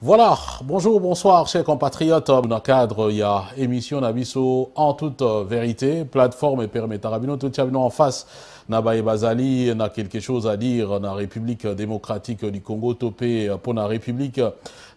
Voilà, bonjour, bonsoir, chers compatriotes. Dans le cadre, il y a émission Nabiso en toute vérité, plateforme et permettre Rabino, tout en face. Nabaye Bazali n'a quelque chose à dire dans la République démocratique du Congo, topé pour la République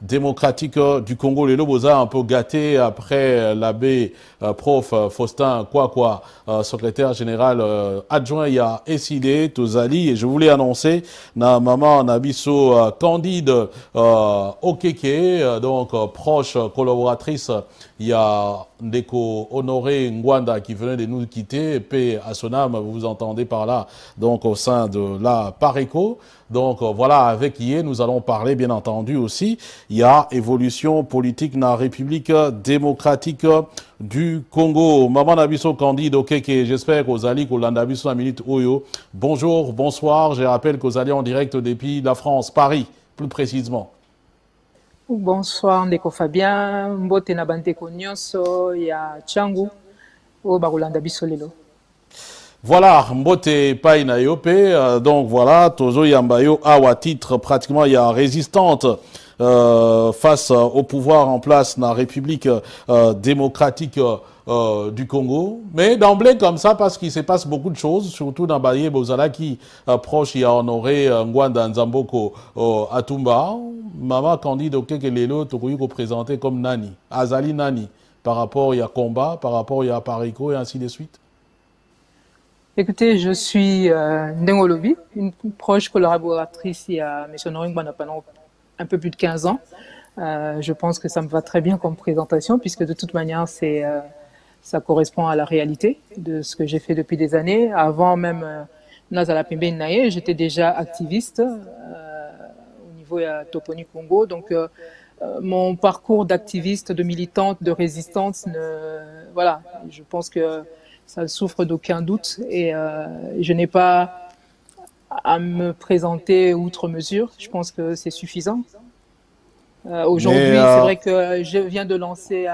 démocratique du Congo. Les Lobosa un peu gâté après l'abbé prof Faustin Kwakwa, secrétaire général adjoint, il y a Essidé Tozali, et je voulais annoncer na maman Nabiso Candide Okeke, donc proche collaboratrice, il y a Ndeko Honoré Ngwanda qui venait de nous quitter, paix à son âme, vous vous entendez par là, donc au sein de la Pareco. Donc voilà, avec qui nous allons parler bien entendu aussi. Il y a évolution politique dans la République démocratique du Congo. Maman Nabiso Candide Okeke, j'espère qu'aux alliés Nabiso la minute Oyo. Bonjour, bonsoir, je rappelle qu'aux alliés en direct depuis la France, Paris, plus précisément. Bonsoir Ndeko Fabien, mbote na bandeko nyonso ya Tchangu o bakolanda biso lelo. Voilà, mbote pai na yope, donc voilà, tozo yambayo awa titre pratiquement il y a résistante face au pouvoir en place dans la République démocratique du Congo. Mais d'emblée comme ça, parce qu'il se passe beaucoup de choses, surtout dans Baye Bozala qui proche, il y a honoré Ngwanda Nzamboko Atumba. Maman Candide Okekelelo, Tokoyuko présenté comme Nani, Azali Nani, par rapport il y a combat, par rapport il y a Parico et ainsi de suite. Écoutez, je suis Ndengolobi, une proche collaboratrice il y a M. Noringwana pendant un peu plus de 15 ans. Je pense que ça me va très bien comme présentation, puisque de toute manière, ça correspond à la réalité de ce que j'ai fait depuis des années. Avant même Nazala Pembe Naye, j'étais déjà activiste au niveau de Toponi Congo. Donc, mon parcours d'activiste, de militante, de résistante, voilà, je pense que ça souffre d'aucun doute et je n'ai pas à me présenter outre mesure. Je pense que c'est suffisant. Aujourd'hui, c'est vrai que je viens de lancer,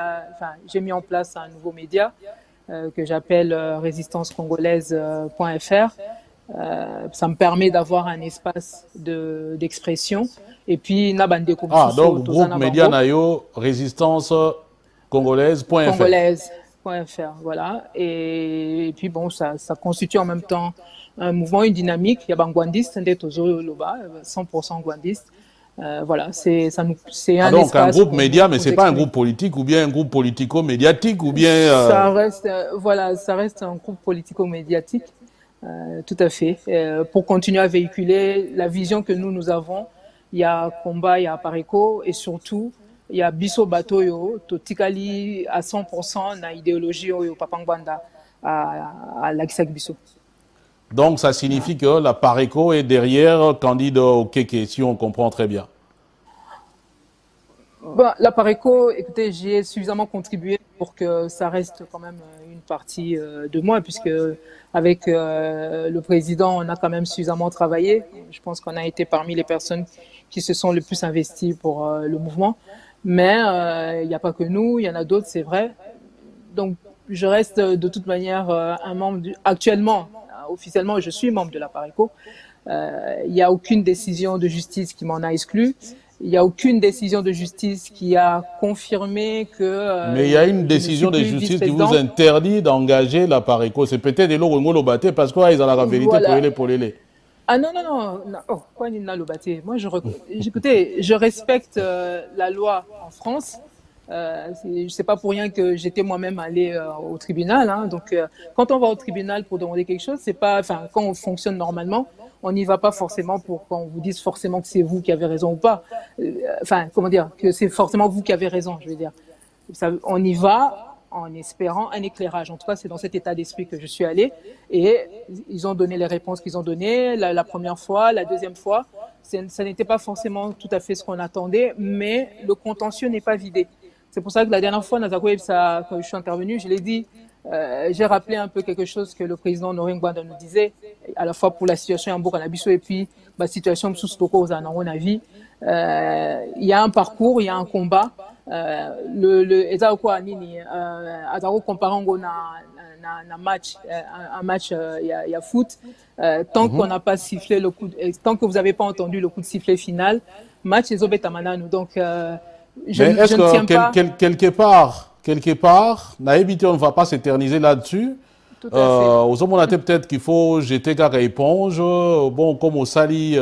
j'ai mis en place un nouveau média que j'appelle résistancecongolaise.fr. Ça me permet d'avoir un espace d'expression. Et puis, donc, groupe média nayo, résistance congolaise.fr. Congolaise.fr, voilà. Et puis, bon, ça constitue en même temps un mouvement, une dynamique. Il y a Bangwandiste, 100% Gwandiste. Voilà, c'est un donc espace. Un groupe média, mais c'est pas un groupe politique ou bien un groupe politico-médiatique ou bien. Ça reste, voilà, ça reste un groupe politico-médiatique, tout à fait. Pour continuer à véhiculer la vision que nous avons. Il y a combat, il y a Pareco et surtout il y a Biso Batoyo, Totikali à 100% na idéologie au Papangwanda à l'Axak Biso. Donc ça signifie que la Pareco est derrière Candide Okeke, si on comprend très bien. Bon, la Pareco, écoutez, j'y ai suffisamment contribué pour que ça reste quand même une partie de moi, puisque avec le président, on a quand même suffisamment travaillé. Je pense qu'on a été parmi les personnes qui se sont le plus investies pour le mouvement. Mais il n'y a pas que nous, il y en a d'autres, c'est vrai. Donc, je reste de toute manière un membre actuellement, officiellement, je suis membre de la Pareco. Il n'y a aucune décision de justice qui m'en a exclu. Il n'y a aucune décision de justice qui a confirmé que... mais il y a une décision de justice qui vous interdit d'engager la Pareco. C'est peut-être des lots Lobaté parce qu'ils ont la vérité pour les. Ah non. Oh, quoi Lobaté. Moi, écoutez, je respecte la loi en France. Je sais pas pour rien que j'étais moi-même allé au tribunal. Hein. Donc, quand on va au tribunal pour demander quelque chose, c'est pas... Enfin, quand on fonctionne normalement, on n'y va pas forcément pour qu'on vous dise forcément que c'est vous qui avez raison ou pas. Enfin, comment dire, que c'est forcément vous qui avez raison, je veux dire. On y va en espérant un éclairage. En tout cas, c'est dans cet état d'esprit que je suis allée. Et ils ont donné les réponses qu'ils ont données la première fois, la deuxième fois. Ça n'était pas forcément tout à fait ce qu'on attendait, mais le contentieux n'est pas vidé. C'est pour ça que la dernière fois, quand je suis intervenue, je l'ai dit, j'ai rappelé un peu quelque chose que le président Noringwanda nous disait, à la fois pour la situation en Burkina Faso et puis la situation sous Stoko aux Anango Navi. Il y a un parcours, il y a un combat. Le comparant na match, un match, il y a foot. Tant qu'on n'a pas sifflé le coup, tant que vous n'avez pas entendu le coup de sifflet final, match est obétamanano. Donc, Mais est-ce je ne tiens pas. Quelque part, on ne va pas s'éterniser là-dessus. Tout à fait. Aux hommes, on a peut-être qu'il faut jeter quelques éponges. Bon, comme au Sali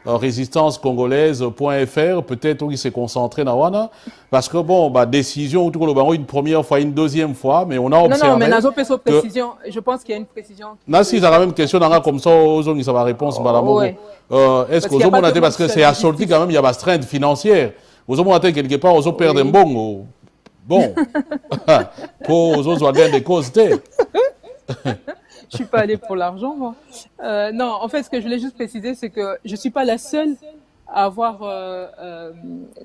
résistance congolaise.fr, peut-être où il s'est concentré dans Wana. Parce que bon, bah, décision autour le une première fois, une deuxième fois, mais on a observé. Non, mais Nazo Peso précision, je pense qu'il y a une précision. Si ils ont la même question, on a comme ça, aux hommes, ils ont la réponse, madame. Ouais. Est-ce qu'aux hommes, on a été, parce que c'est assorti quand même, il y a ma strength financière. Aux hommes, on a été quelque part, aux hommes perdent un bon. Bon. Pour aux autres, on a des causes. Je suis pas allée pour l'argent, moi. Non, en fait, ce que je voulais juste préciser, c'est que je suis pas la seule à avoir,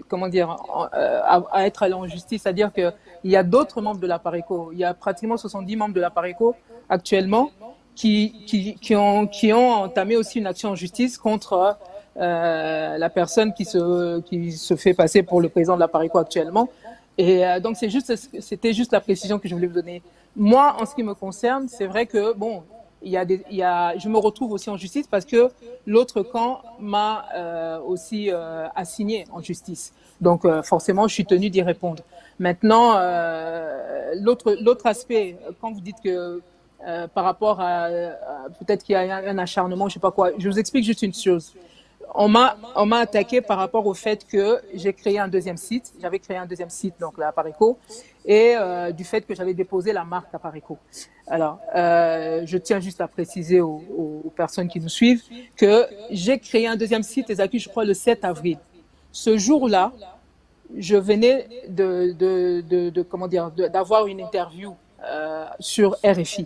comment dire, à être allée en justice. C'est-à-dire qu'il y a d'autres membres de la Pareco. Il y a pratiquement 70 membres de la Pareco actuellement qui ont entamé aussi une action en justice contre la personne qui se fait passer pour le président de la Pareco actuellement. Et donc, c'était juste la précision que je voulais vous donner. Moi, en ce qui me concerne, c'est vrai que, bon, je me retrouve aussi en justice parce que l'autre camp m'a aussi assigné en justice. Donc, forcément, je suis tenue d'y répondre. Maintenant, l'autre aspect, quand vous dites que par rapport à peut-être qu'il y a un acharnement, je sais pas quoi, je vous explique juste une chose. On m'a attaqué par rapport au fait que j'ai créé un deuxième site. J'avais créé un deuxième site, donc la Pareco, et du fait que j'avais déposé la marque Pareco. Alors, je tiens juste à préciser aux personnes qui nous suivent que j'ai créé un deuxième site, les accus, je crois, le 7 avril. Ce jour-là, je venais d'avoir une interview sur RFI.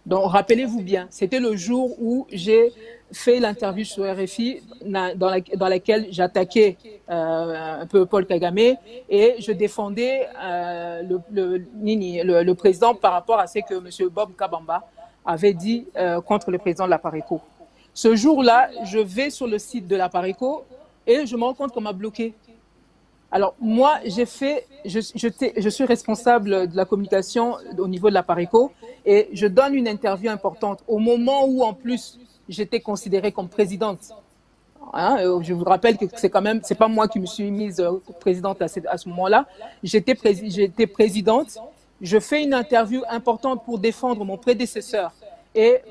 Donc, rappelez-vous bien, c'était le jour où j'ai fait l'interview sur RFI dans laquelle j'attaquais un peu Paul Kagame et je défendais le président par rapport à ce que M. Bob Kabamba avait dit contre le président de la Pareco. Ce jour-là, je vais sur le site de la Pareco et je me rends compte qu'on m'a bloqué. Alors, moi, je suis responsable de la communication au niveau de la Pareco et je donne une interview importante au moment où, en plus, j'étais considérée comme présidente. Hein, je vous rappelle que c'est pas moi qui me suis mise présidente à ce moment-là. J'étais présidente. Je fais une interview importante pour défendre mon prédécesseur et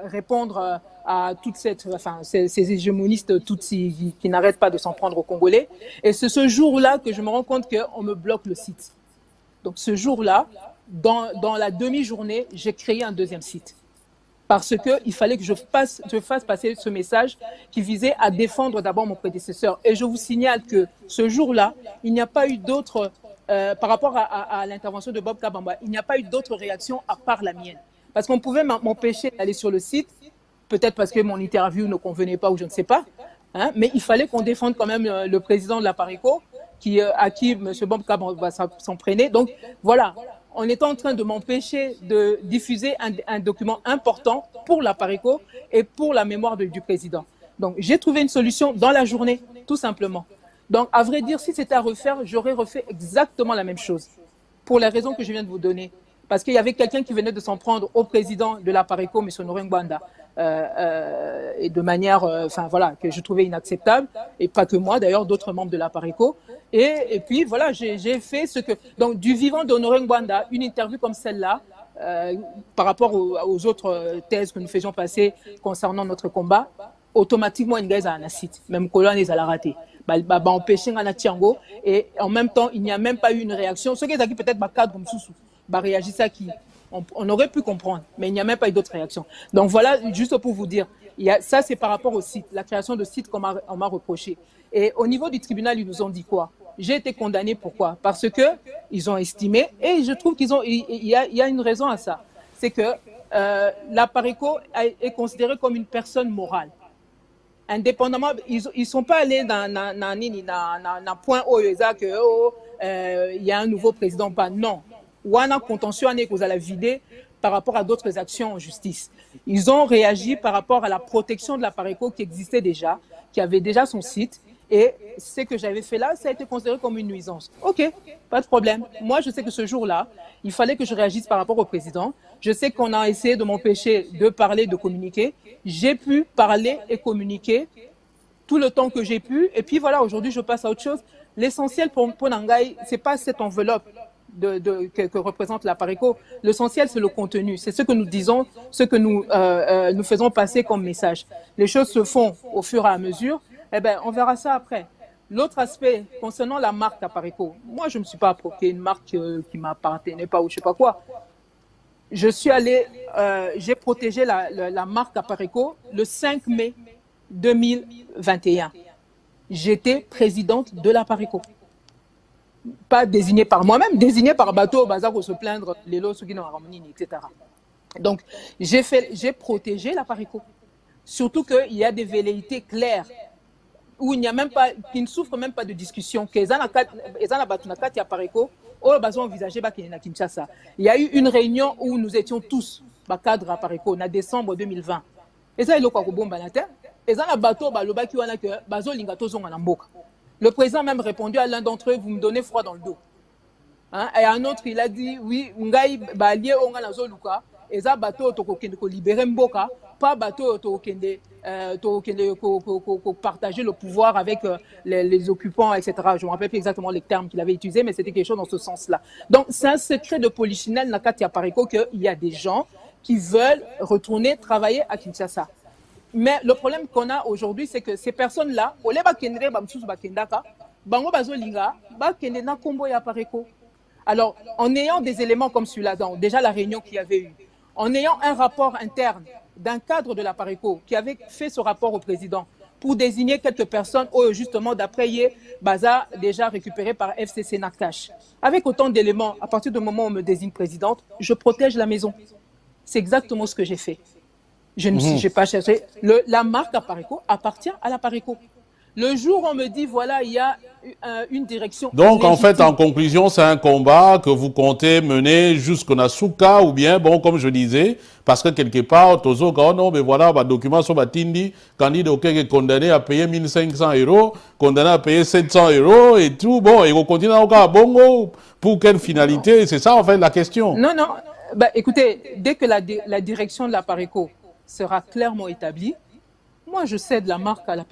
répondre à toute ces hégémonistes tutsis qui n'arrêtent pas de s'en prendre aux Congolais. Et c'est ce jour-là que je me rends compte qu'on me bloque le site. Donc ce jour-là, dans la demi-journée, j'ai créé un deuxième site. Parce qu'il fallait que je fasse passer ce message qui visait à défendre d'abord mon prédécesseur. Et je vous signale que ce jour-là, il n'y a pas eu d'autres, par rapport à l'intervention de Bob Kabamba, il n'y a pas eu d'autres réactions à part la mienne. Parce qu'on pouvait m'empêcher d'aller sur le site, peut-être parce que mon interview ne convenait pas ou je ne sais pas, hein, mais il fallait qu'on défende quand même le président de la Pareco, à qui M. Bob Kabamba va s'en prendre. Donc voilà. On est en train de m'empêcher de diffuser un document important pour la Pareco et pour la mémoire du président. Donc, j'ai trouvé une solution dans la journée, tout simplement. Donc, à vrai dire, si c'était à refaire, j'aurais refait exactement la même chose, pour les raisons que je viens de vous donner. Parce qu'il y avait quelqu'un qui venait de s'en prendre au président de la Pareco, M. Norengbanda, et de manière, que je trouvais inacceptable, et pas que moi, d'ailleurs, d'autres membres de la Pareco. Et puis, voilà, j'ai fait ce que... Donc, du vivant d'Honoré Ngwanda, une interview comme celle-là, par rapport aux autres thèses que nous faisions passer concernant notre combat, automatiquement, une a un site, même colonne, ils allaient rater. Empêcher un Tiango, et en même temps, il n'y a même pas eu une réaction. Ce qui est peut-être cadre comme sous réagissent à qui on aurait pu comprendre, mais il n'y a même pas eu d'autres réactions. Donc voilà, juste pour vous dire, ça c'est par rapport au site, la création de sites qu'on m'a reproché. Et au niveau du tribunal, ils nous ont dit quoi? J'ai été condamné, pourquoi? Parce que ils ont estimé, et je trouve il y a une raison à ça, c'est que la Pareco est considérée comme une personne morale. Indépendamment, ils sont pas allés dans point où il y a un nouveau président, pas non. Ou un contentieux que vous allez vider par rapport à d'autres actions en justice. Ils ont réagi par rapport à la protection de la Pareco qui existait déjà, qui avait déjà son site, Et ce que j'avais fait là, ça a été considéré comme une nuisance. OK, pas de problème. Moi, je sais que ce jour-là, il fallait que je réagisse par rapport au président. Je sais qu'on a essayé de m'empêcher de parler, de communiquer. J'ai pu parler et communiquer tout le temps que j'ai pu. Et puis voilà, aujourd'hui, je passe à autre chose. L'essentiel pour Nangai, ce n'est pas cette enveloppe que représente la Pareco. L'essentiel, c'est le contenu. C'est ce que nous disons, ce que nous faisons passer comme message. Les choses se font au fur et à mesure. Eh bien, on verra ça après. L'autre aspect, concernant la marque Apareco, moi, je ne me suis pas approprié une marque qui ne m'appartenait pas ou je ne sais pas quoi. Je suis allé, j'ai protégé la marque Apareco le 5 mai 2021. J'étais présidente de l'Apareco. Pas désignée par moi-même, désignée par Bateau, Bazar, pour se plaindre, les lots, ceux qui n'ont harmonie, etc. Donc, j'ai protégé l'Apareco. Surtout qu'il y a des velléités claires où il n'y a même pas, qui ne souffrent même pas de discussion. Il y a eu une réunion où nous étions tous, cadre à Pareco, en décembre 2020. Et ça, il y a le président a même répondu à l'un d'entre eux, vous me donnez froid dans le dos. Hein? Et un autre, il a dit, oui, ngai balié onga na zoluka, et ça bateau to libérer mboka, pas bateau to partager le pouvoir avec les occupants, etc. Je ne me rappelle plus exactement les termes qu'il avait utilisés, mais c'était quelque chose dans ce sens-là. Donc, c'est un secret de polichinelle Nakati à Pareco qu'il y a des gens qui veulent retourner travailler à Kinshasa. Mais le problème qu'on a aujourd'hui, c'est que ces personnes-là, alors, en ayant des éléments comme celui-là, déjà la réunion qu'il y avait eu, en ayant un rapport interne d'un cadre de la Pareco qui avait fait ce rapport au président pour désigner quelques personnes, justement, d'après Baza, déjà récupéré par FCC Nakash. Avec autant d'éléments, à partir du moment où on me désigne présidente, je protège la maison. C'est exactement ce que j'ai fait. Je n'ai pas cherché. La marque Apareco appartient à la Pareco. Le jour où on me dit, voilà, il y a une direction. Donc, en fait, en conclusion, c'est un combat que vous comptez mener jusqu'au Nasuka ou bien, bon, comme je disais, parce que quelque part, Tozo, non, mais voilà, les documents sont batindi, candidat est condamné à payer 1500 €, condamné à payer 700 € et tout. Bon, et on continue encore à Bongo. Pour quelle finalité? C'est ça, en fait, la question. Non, non. Bah, écoutez, dès que la direction de la Pareco sera clairement établie, moi, je cède la marque à la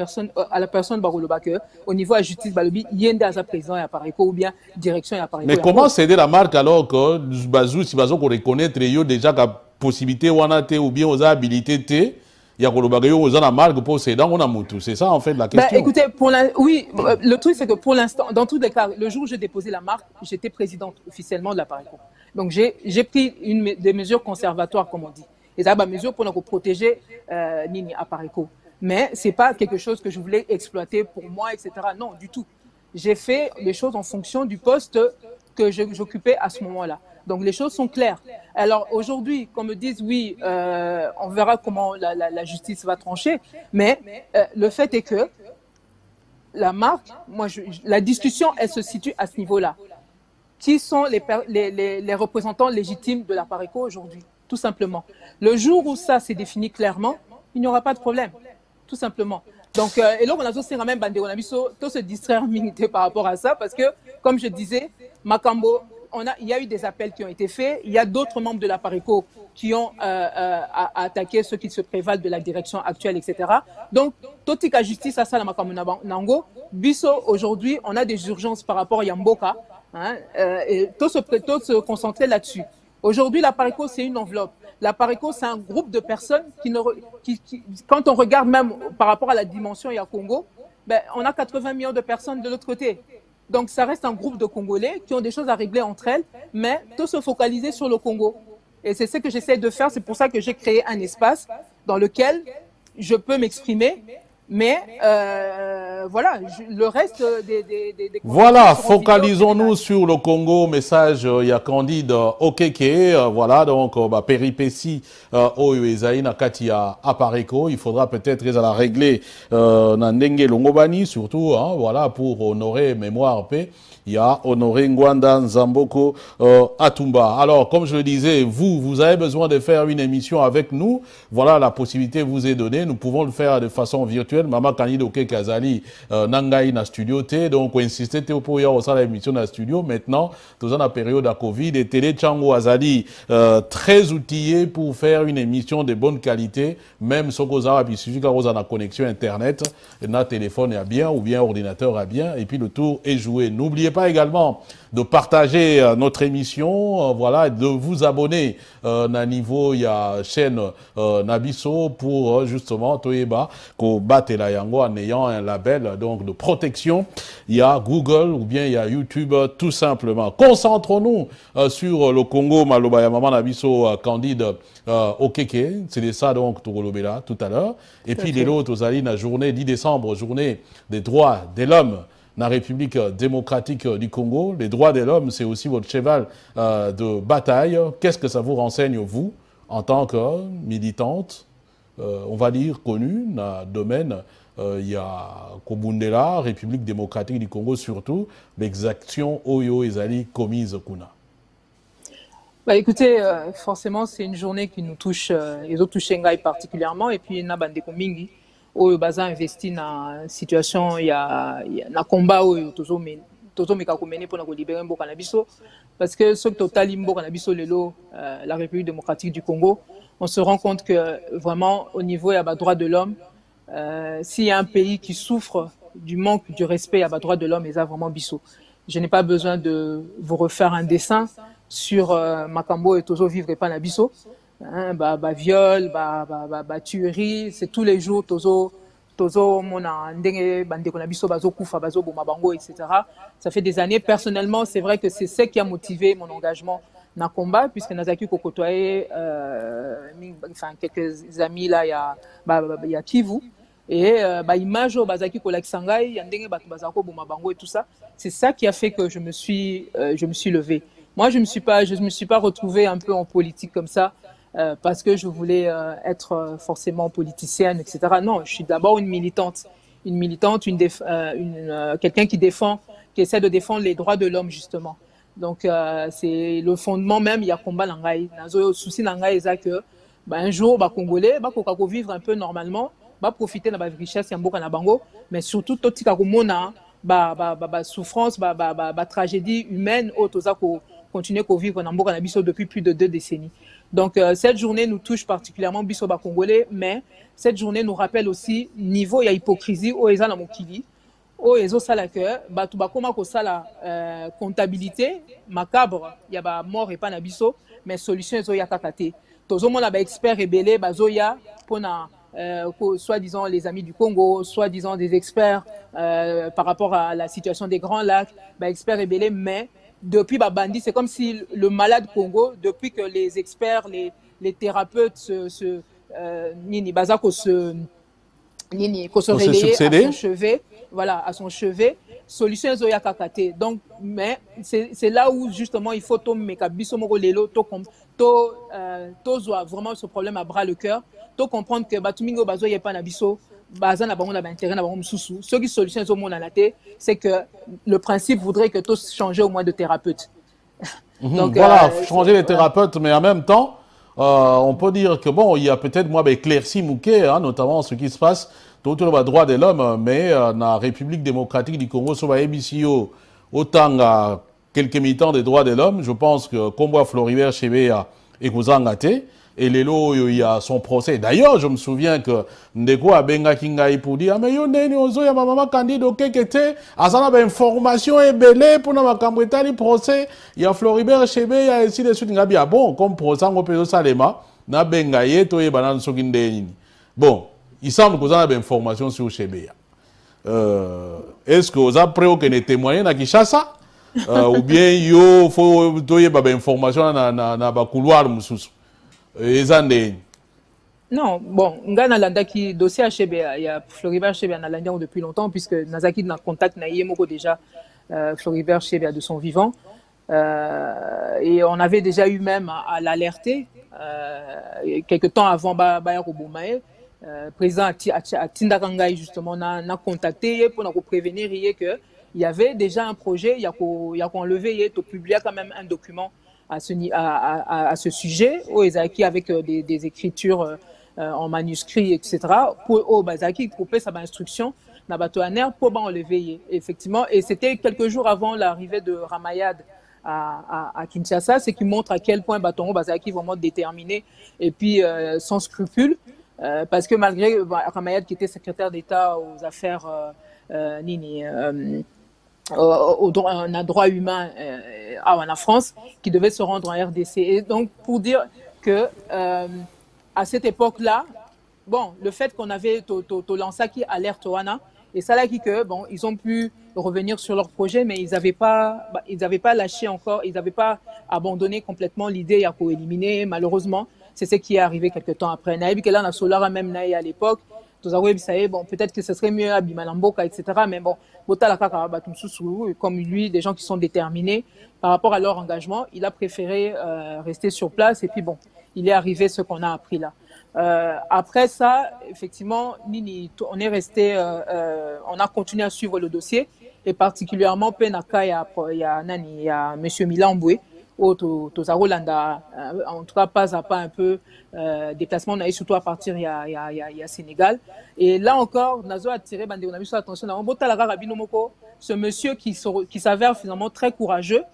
personne Barolobake au niveau de la justice Balobi, Yende à sa président et à Pareco ou bien direction et à Pareco. Mais comment céder la marque alors que Bazou, si Bazou qu'on reconnaît déjà la possibilité ou bien aux habilités, il y a la marque pour céder, on a moutou. C'est ça en fait la question. Bah, écoutez, oui, le truc c'est que pour l'instant, dans tous les cas, le jour où j'ai déposé la marque, j'étais présidente officiellement de la Pareco. Donc j'ai pris des mesures conservatoires, comme on dit. Et ça, des mesures pour nous protéger Nini à Pareco. Mais ce n'est pas quelque chose que je voulais exploiter pour moi, etc. Non, du tout. J'ai fait les choses en fonction du poste que j'occupais à ce moment-là. Donc, les choses sont claires. Alors, aujourd'hui, qu'on me dise, oui, on verra comment la justice va trancher. Mais le fait est que la marque, la discussion, elle se situe à ce niveau-là. Qui sont les représentants légitimes de la Pareco aujourd'hui? Tout simplement. Le jour où ça s'est défini clairement, il n'y aura pas de problème. Tout simplement. Donc, et là, on a aussi même tout se distraire par rapport à ça parce que, comme je disais, Makambo, il y a eu des appels qui ont été faits. Il y a d'autres membres de la Pareco qui ont attaqué ceux qui se prévalent de la direction actuelle, etc. Donc, Totika Justice à ça, la Makambo Nango, Bisso, aujourd'hui, on a des urgences par rapport à Yamboka. Hein, et tout se concentrer là-dessus. Aujourd'hui, la Pareco, c'est une enveloppe. La Pareco, c'est un groupe de personnes quand on regarde même par rapport à la dimension il y a Congo, ben, on a 80 millions de personnes de l'autre côté. Donc, ça reste un groupe de Congolais qui ont des choses à régler entre elles, mais tout se focaliser sur le Congo. Et c'est ce que j'essaie de faire. C'est pour ça que j'ai créé un espace dans lequel je peux m'exprimer. Mais voilà, le reste des voilà, focalisons-nous sur le Congo. Message, il y a Candide Okeke, voilà, donc péripétie au Uezaï Nakati à Pareco. Il faudra peut-être la régler Nandenge Longobani, surtout, hein, voilà, pour honorer mémoire paix. Il y a Honoré Ngwanda Nzamboko Atumba. Alors, comme je le disais, vous avez besoin de faire une émission avec nous. Voilà, la possibilité vous est donnée. Nous pouvons le faire de façon virtuelle. Maman Kanid Oke Kazali nangai na studio te donc insister te pour y avoir l'émission na studio maintenant dans la période à Covid et télé Chango Azali très outillé pour faire une émission de bonne qualité même si vous avez une connexion internet na téléphone est bien ou bien ordinateur est bien et puis le tour est joué. N'oubliez pas également de partager notre émission, voilà, de vous abonner à niveau il y a chaîne Nabiso pour justement Toyeba ko batela yango en ayant un label donc de protection. Il y a Google ou bien il y a YouTube tout simplement. Concentrons-nous sur le Congo Malobaya Maman Nabiso Candide Okeke, c'est de ça donc Togolobela tout à l'heure. Et puis les autres aux la journée 10 décembre, journée des droits de l'homme. La République démocratique du Congo, les droits de l'homme, c'est aussi votre cheval de bataille. Qu'est-ce que ça vous renseigne, vous, en tant que militante, on va dire connue, dans le domaine, il y a Kobundela, République démocratique du Congo surtout, l'exaction Oyo Ezali commise Kuna. Bah écoutez, forcément, c'est une journée qui nous touche, les autres touchent Shanghai particulièrement, et puis Nabande Komingi. Oyo baza investi na situation ya na combat oyo tozo meka ko mener pour na ko libérer mboka na biso parce que ce total mboka na biso lelo la République démocratique du Congo on se rend compte que vraiment au niveau ya ba droits de l'homme s'il y a un pays qui souffre du manque du respect à ba droits de l'homme et ça vraiment biso. Je n'ai pas besoin de vous refaire un dessin sur Makambo et tozo vivre pas na biso. Viol, tuerie, c'est tous les jours, tozo mona ndenge bandeko na biso bazo kufa bazo boma bango etc. Ça fait des années personnellement, c'est vrai que c'est ce qui a motivé mon engagement dans le combat puisque nazaki ko côtoyer enfin quelques amis là il y a Kivu et image au bazaki ko laksangai ya ndenge bato bazako boma bango et tout ça, c'est ça qui a fait que je me suis levée. Moi je me suis pas retrouvée un peu en politique comme ça. Parce que je voulais être forcément politicienne, etc. Non, je suis d'abord une militante, quelqu'un qui essaie de défendre les droits de l'homme justement. Donc c'est le fondement même. Il y a combat langai. Nazo souci langai c'est que un jour Congolais ko vivre un peu normalement, profiter de la richesse yamboka na bango, mais surtout totika ko mona souffrance, tragédie humaine autoza ko continuer à vivre dans mboka na biso depuis plus de 2 décennies. Donc cette journée nous touche particulièrement biso ba congolais, mais cette journée nous rappelle aussi niveau il y a hypocrisie au eza na mokili au ezo sala que batu ba koma ko sala comptabilité macabre il y a ba mort et pas na biso mais solution ezo ya kakate tozo mona ba expert rebelle bazo ya pona soi-disant les amis du Congo, soi-disant des experts par rapport à la situation des Grands Lacs, experts rebelles, mais depuis Bandi, c'est comme si le malade Congo, depuis que les experts, les thérapeutes se relayaient à son chevet, voilà, à son chevet, solution Zoya Kakate. Donc, mais c'est là où justement il faut vraiment ce problème à bras le cœur, comprendre que Batumingo Bazo y'a pas nabiso. Ce qui solution c'est que le principe voudrait que tous changer au moins de thérapeute. Donc, voilà, changer les thérapeutes, mais en même temps, on peut dire que bon, il y a peut-être moi éclairci Mouké, notamment ce qui se passe tout le droit de l'homme, mais dans la République démocratique du Congo, sur MBCO, autant quelques militants des droits de l'homme, je pense que Combois Floribert Chébéa et Kouzangate. Et Lelo, il y a son procès. D'ailleurs, je me souviens que Ndeko a benga kingai pour dire, mais yo neni ozo ya maman candide au kekete, asana ba information est belé pour na makambweta li procès. Il y a Floribert Chebe, il y a ainsi de suite ngabi ah bon, comme procès ngo peso salema, na benga ye to ye banan sokinde nini. Bon, il semble que vous avez information sur Chebe. Est-ce que vous avez pris des témoins na Kinshasa? Ou bien yo faut to ye ba information na ba couloir mususu? Non, bon, Ngana Landa qui dossier HB, il y a Floribert Chébé na Landian depuis longtemps, puisque Nazaki n'a contact na Yemoko déjà Floribert Chébé de son vivant. Et on avait déjà eu même à l'alerter, quelques temps avant Bayako Boumae, président à Tindakangai justement, n'a contacté pour nous prévenir qu'il y avait déjà un projet, il y a enlevé, il a publié quand même un document à ce sujet, avec des écritures en manuscrit, etc. Pour Bazaki, pour sa instruction, na bato ya nerf pour enlever ye. Effectivement, et c'était quelques jours avant l'arrivée de Ramayad à Kinshasa, ce qui montre à quel point Batongo Bazaki est vraiment déterminé et puis sans scrupules, parce que malgré Ramayad qui était secrétaire d'État aux affaires aux droits humains en France, qui devait se rendre en RDC. Et donc, pour dire que à cette époque-là, bon, le fait qu'on avait lancé qui alerte Wana, et ça là qui que bon, ils ont pu revenir sur leur projet, mais ils n'avaient pas lâché encore, ils n'avaient pas abandonné complètement l'idée à co-éliminer. Malheureusement, c'est ce qui est arrivé quelques temps après. Naïbi que là, on a Solara même Naï à l'époque. Bon, peut-être que ce serait mieux à Bimalamboka, etc. Mais bon, comme lui, des gens qui sont déterminés par rapport à leur engagement, il a préféré rester sur place. Et puis bon, il est arrivé ce qu'on a appris là. Après ça, effectivement, on est resté, on a continué à suivre le dossier, et particulièrement Penaka, il y a Monsieur Milamboué, en tout cas pas à pas un peu déplacement, on a eu surtout à partir il y a Sénégal. Et là encore, Nazo a tiré on a mis sur attention, ce monsieur qui s'avère finalement très courageux,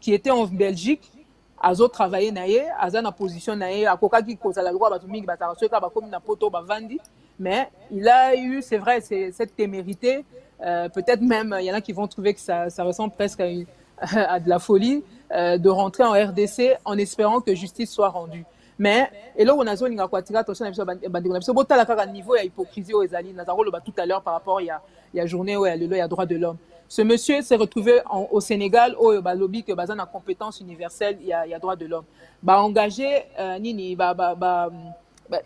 qui était en Belgique, azo travaillé naie, aza na position naie, akoka qui cause la loi batumiki bataraso ka bakomi na poto bavandi, mais il a eu, c'est vrai, cette témérité, peut-être même il y en a qui vont trouver que ça ressemble presque à de la folie, de rentrer en RDC en espérant que justice soit rendue. Mais et là on a zone ngakwatika attention na biso botala kaka niveau ya hypocrisie aux ezali nazaro loba tout à l'heure par rapport il y a journée où il y a droit de l'homme. Ce monsieur s'est retrouvé au Sénégal où lobby que bazan a compétence universelle, il y a droit de l'homme. Engagé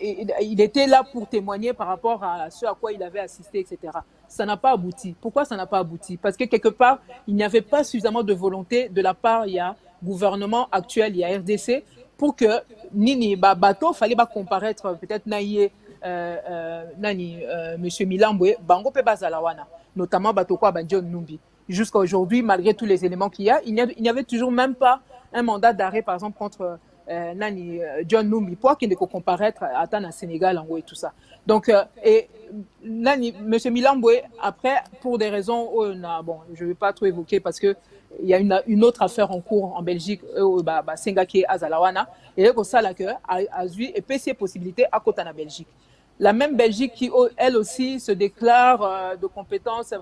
il était là pour témoigner par rapport à ce à quoi il avait assisté, etc. Ça n'a pas abouti. Pourquoi ça n'a pas abouti? Parce que quelque part, il n'y avait pas suffisamment de volonté de la part, il y a gouvernement actuel, il y a RDC, pour que bateau fallait pas comparaître peut-être naïe monsieur Milamboué bango pe bazalawana, notamment bateau quoi John Numbi. Jusqu'à aujourd'hui, malgré tous les éléments qu'il y a, il n'y avait toujours même pas un mandat d'arrêt par exemple contre John Numbi, pour qu'il ne peut comparaître à Tana Sénégal en haut et tout ça. Donc monsieur Milamboué, après pour des raisons je vais pas trop évoquer parce que il y a une autre affaire en cours en Belgique, Sengake Azalawana, et que ça là que a eu et PC possibilité à côté en Belgique. La même Belgique qui elle aussi se déclare de compétence,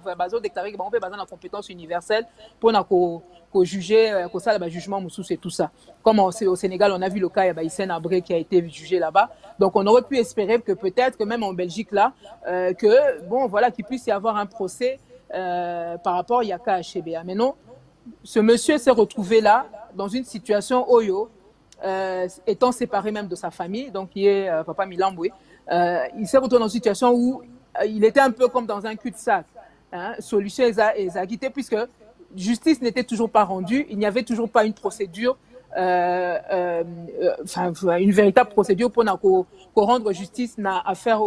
déclaré que on peut baser la compétence universelle pour juger, que ça le jugement moussous et tout ça. Comme au Sénégal, on a vu le cas il y a Hissène Abré qui a été jugé là-bas. Donc on aurait pu espérer que peut-être que même en Belgique là, que bon voilà qu'il puisse y avoir un procès par rapport à Yaka HBA. Mais non. Ce monsieur s'est retrouvé là, dans une situation Oyo, étant séparé même de sa famille, donc il est Papa Milamboué. Il s'est retrouvé dans une situation où il était un peu comme dans un cul-de-sac. Solution exagitée, puisque justice n'était toujours pas rendue, il n'y avait toujours pas une procédure, une véritable procédure pour rendre justice à affaire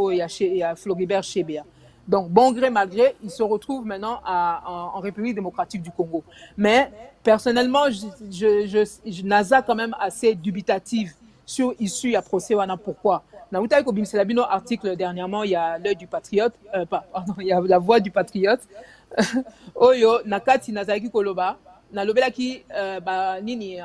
à Floribert Chebeya. Donc, bon gré, mal gré, il se retrouve maintenant en République démocratique du Congo. Mais, personnellement, je nasa quand même assez dubitative sur issue à procès. Pourquoi? C'est la article dernièrement, il y a l'œil du patriote, il y a la voix du patriote. Oyo, Nakati Nazaki Koloba, Nalobela qui,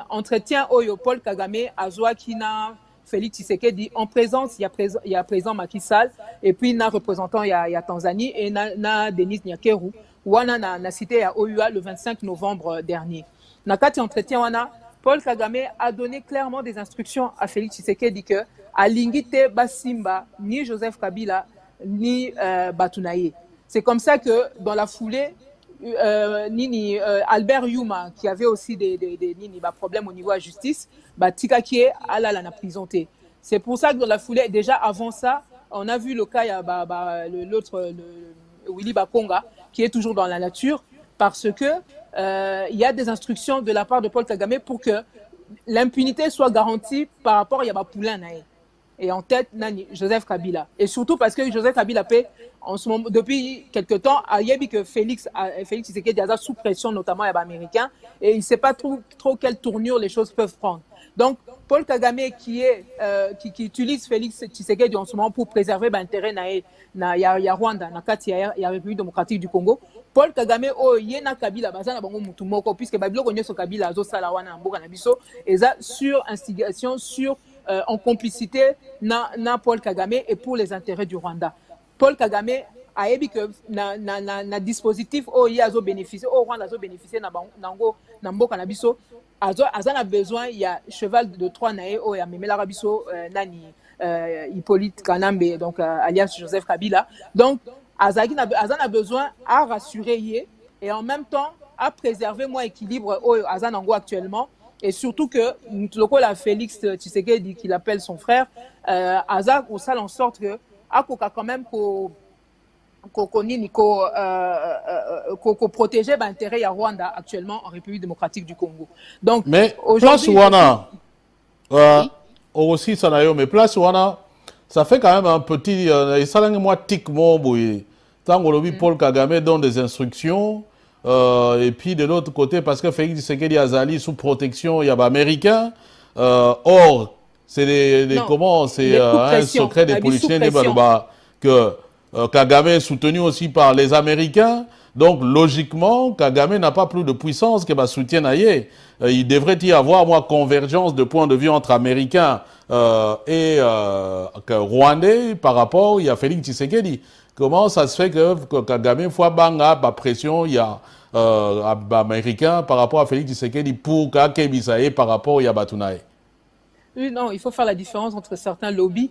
entretien Oyo Paul Kagame, Azwa Kina, Félix Tshisekedi en présence, il y a présent Macky Sall, et puis il y a représentant, il y a Tanzanie, et il y a Denis Nyakeru, wana na cité à OUA le 25 novembre dernier. Nakati entretien wana, Paul Kagame a donné clairement des instructions à Félix Tshisekedi que à Lingite Basimba, ni Joseph Kabila, ni Batunaye. C'est comme ça que dans la foulée, Albert Yuma, qui avait aussi des problèmes au niveau de la justice, Tika qui est à la prison. C'est pour ça que dans la foulée, déjà avant ça, on a vu le cas, l'autre, Willy Bakonga, qui est toujours dans la nature, parce que il y a des instructions de la part de Paul Kagame pour que l'impunité soit garantie par rapport à Yabapoulin. et en tête nani Joseph Kabila. Et surtout parce que Joseph Kabila paie en ce moment, depuis quelque temps, il y a que Félix Tshisekedi est sous pression, notamment américain, et il ne sait pas trop quelle tournure les choses peuvent prendre. Donc, Paul Kagame qui utilise Félix Tshisekedi en ce moment pour préserver l'intérêt de Rwanda, la République démocratique du Congo. Paul Kagame, yena Kabila, puisque Babilo connaît ce Kabila, et ça sur instigation, en complicité na Paul Kagame et pour les intérêts du Rwanda. Paul Kagame a dit que na dispositif il a bénéficié au Rwanda a bénéficié na mboka na biso a besoin il y a cheval de Troie nae o ya memela biso nani Hippolyte Kanambe donc alias Joseph Kabila. Donc azana a besoin à rassurer et en même temps à préserver moins équilibre au azana actuellement. Et surtout que la Félix Tshisekedi qu'il appelle son frère Azak ou ça en sorte que quand même qu'on protéger l'intérêt à Rwanda actuellement en République démocratique du Congo. Donc, mais place Wana, aussi ça n'a eu, mais place Wana, ça fait quand même un petit, ça n'a moi tic mon boui. Tant que Paul Kagame donne des instructions. Et puis de l'autre côté, parce que Félix Tshisekedi Azali sous protection, il y a américain. Or, c'est comment c'est un secret des politiciens que Kagame est soutenu aussi par les Américains. Donc logiquement, Kagame n'a pas plus de puissance que ma soutien ailleurs. Il devrait y avoir convergence de points de vue entre Américains et Rwandais par rapport à Félix Tshisekedi. Comment ça se fait que Kagame fois banga par pression il y a américain par rapport à Félix Tshisekedi pour Kakebisaye par rapport à Batunaye? Oui, non, il faut faire la différence entre certains lobbies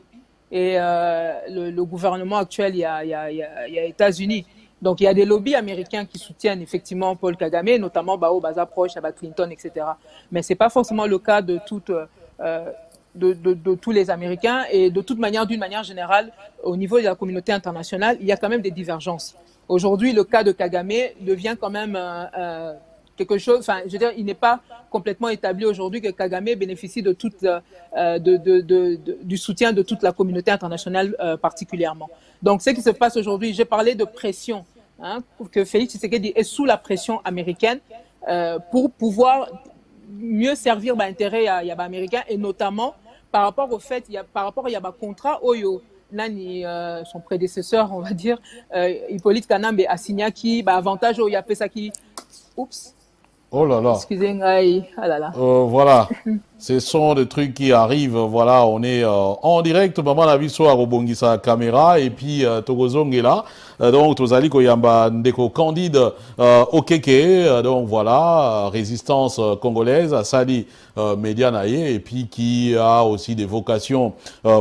et le gouvernement actuel, il y a États-Unis. Donc, il y a des lobbies américains qui soutiennent effectivement Paul Kagame, notamment Bao Baza proche, avec Clinton, etc. Mais ce n'est pas forcément le cas de tous les Américains. Et de toute manière, d'une manière générale, au niveau de la communauté internationale, il y a quand même des divergences. Aujourd'hui, le cas de Kagame devient quand même quelque chose, enfin, je veux dire, il n'est pas complètement établi aujourd'hui que Kagame bénéficie de du soutien de toute la communauté internationale particulièrement. Donc, ce qui se passe aujourd'hui, j'ai parlé de pression, que Félix Tshisekedi est sous la pression américaine pour pouvoir mieux servir l'intérêt américain et notamment par rapport au fait, par rapport à contrat Oyo. Nani, son prédécesseur, on va dire, Hippolyte Kanambe a signé qui, avantage au Yapesaki. Oups. Oh là là. Excusez-moi. Ah là là. Voilà. Ce sont des trucs qui arrivent. Voilà, on est en direct. Maman a vu ça à Robongisa caméra et puis Togozong est là. Donc, Tozali Koyamba Ndeko Candide au Keke. Donc, voilà, résistance congolaise à Sali Medianaye et puis qui a aussi des vocations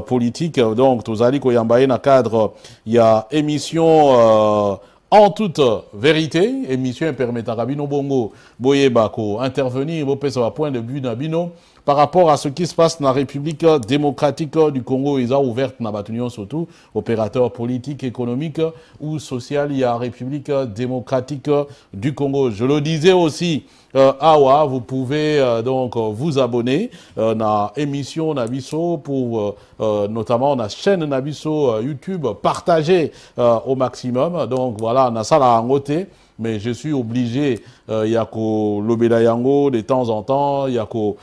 politiques. Donc, Tozali Koyamba na cadre, il y a émission en toute vérité, émission permettra à Bino Bongo, Boye Bako, intervenir au point de vue d'Abino par rapport à ce qui se passe dans la République démocratique du Congo. Ils ont ouvert dans la surtout, opérateurs politiques, économiques ou social, il y a la République démocratique du Congo. Je le disais aussi, Awa, vous pouvez donc vous abonner à la émission Nabiso pour notamment la chaîne Nabiso YouTube, partager au maximum. Donc voilà, on a ça là en côté. Mais je suis obligé, il y a qu'au Lobeda Yango de temps en temps, il y a qu'au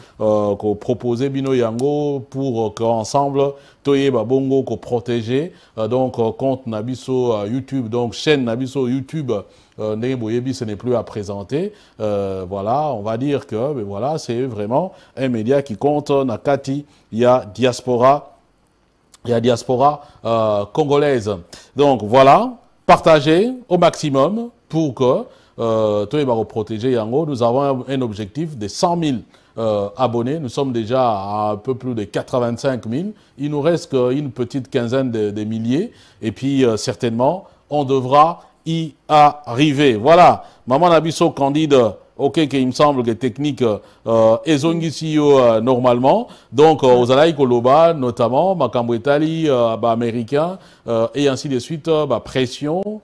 proposer Bino Yango pour qu'ensemble, Toye Babongo, qu'au protéger. Donc, compte Nabiso YouTube, donc chaîne Nabiso YouTube, ce n'est plus à présenter. Voilà, on va dire que voilà, c'est vraiment un média qui compte. Nakati, il y a diaspora congolaise. Donc, voilà, partagez au maximum. Pour que tout va protéger Yango, nous avons un objectif de 100 000 abonnés. Nous sommes déjà à un peu plus de 85 000. Il nous reste qu'une petite quinzaine de milliers. Et puis, certainement, on devra y arriver. Voilà. Maman Nabiso Candide, ok, il me semble que technique est normalement. Donc, aux Alaï Koloba, notamment, Makambo Etali, américain, et ainsi de suite, pression,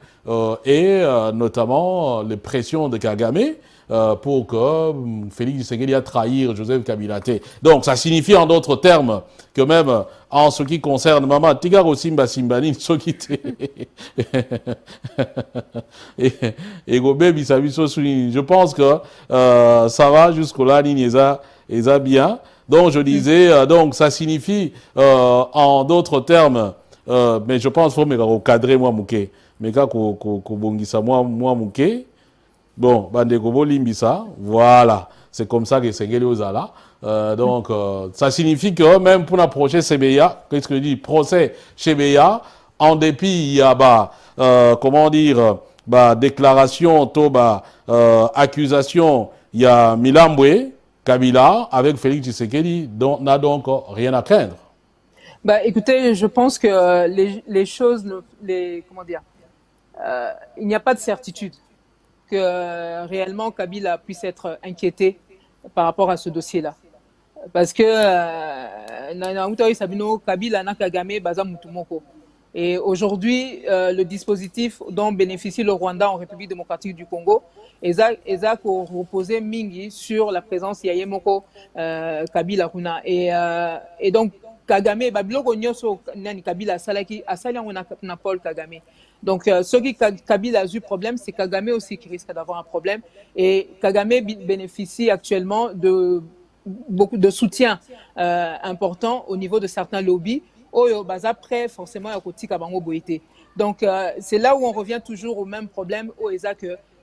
et notamment les pressions de Kagame, pour que Félix Tshisekedi a trahir Joseph Kabila. Donc, ça signifie en d'autres termes que même en ce qui concerne Maman Tigaro Simba Simbani, je pense que ça va jusque-là, Nisa bien. Donc, je disais, donc, ça signifie en d'autres termes, mais je pense qu'il faut me cadrer moi, Mouké. Mais quand Bongisa moi, Mouké, bon, Bandeko Limbisa, voilà. C'est comme ça que c'est Ozala. Donc, ça signifie que même pour approcher CBA, qu'est-ce que je dis, procès CBA, en dépit, il y a, comment dire, déclaration, accusation, il y a Milambwe, Kabila, avec Félix Tshisekedi, n'a donc rien à craindre. Écoutez, je pense que les choses, comment dire, il n'y a pas de certitude que réellement Kabila puisse être inquiété par rapport à ce dossier-là. Parce que Kabila n'a Kagame Baza Mutumoko. Et aujourd'hui, le dispositif dont bénéficie le Rwanda en République démocratique du Congo, Ezak reposé Mingi sur la présence Yayemoko Kabila Kuna. Et donc, Kagame, Babiloko Nyoso Nani Kabila Salaki, Asali on a Paul Kagame. Donc, ce qui Kabila a eu problème, c'est Kagame aussi qui risque d'avoir un problème. Et Kagame bénéficie actuellement de beaucoup de soutien important au niveau de certains lobbies. Après, forcément, donc, c'est là où on revient toujours au même problème,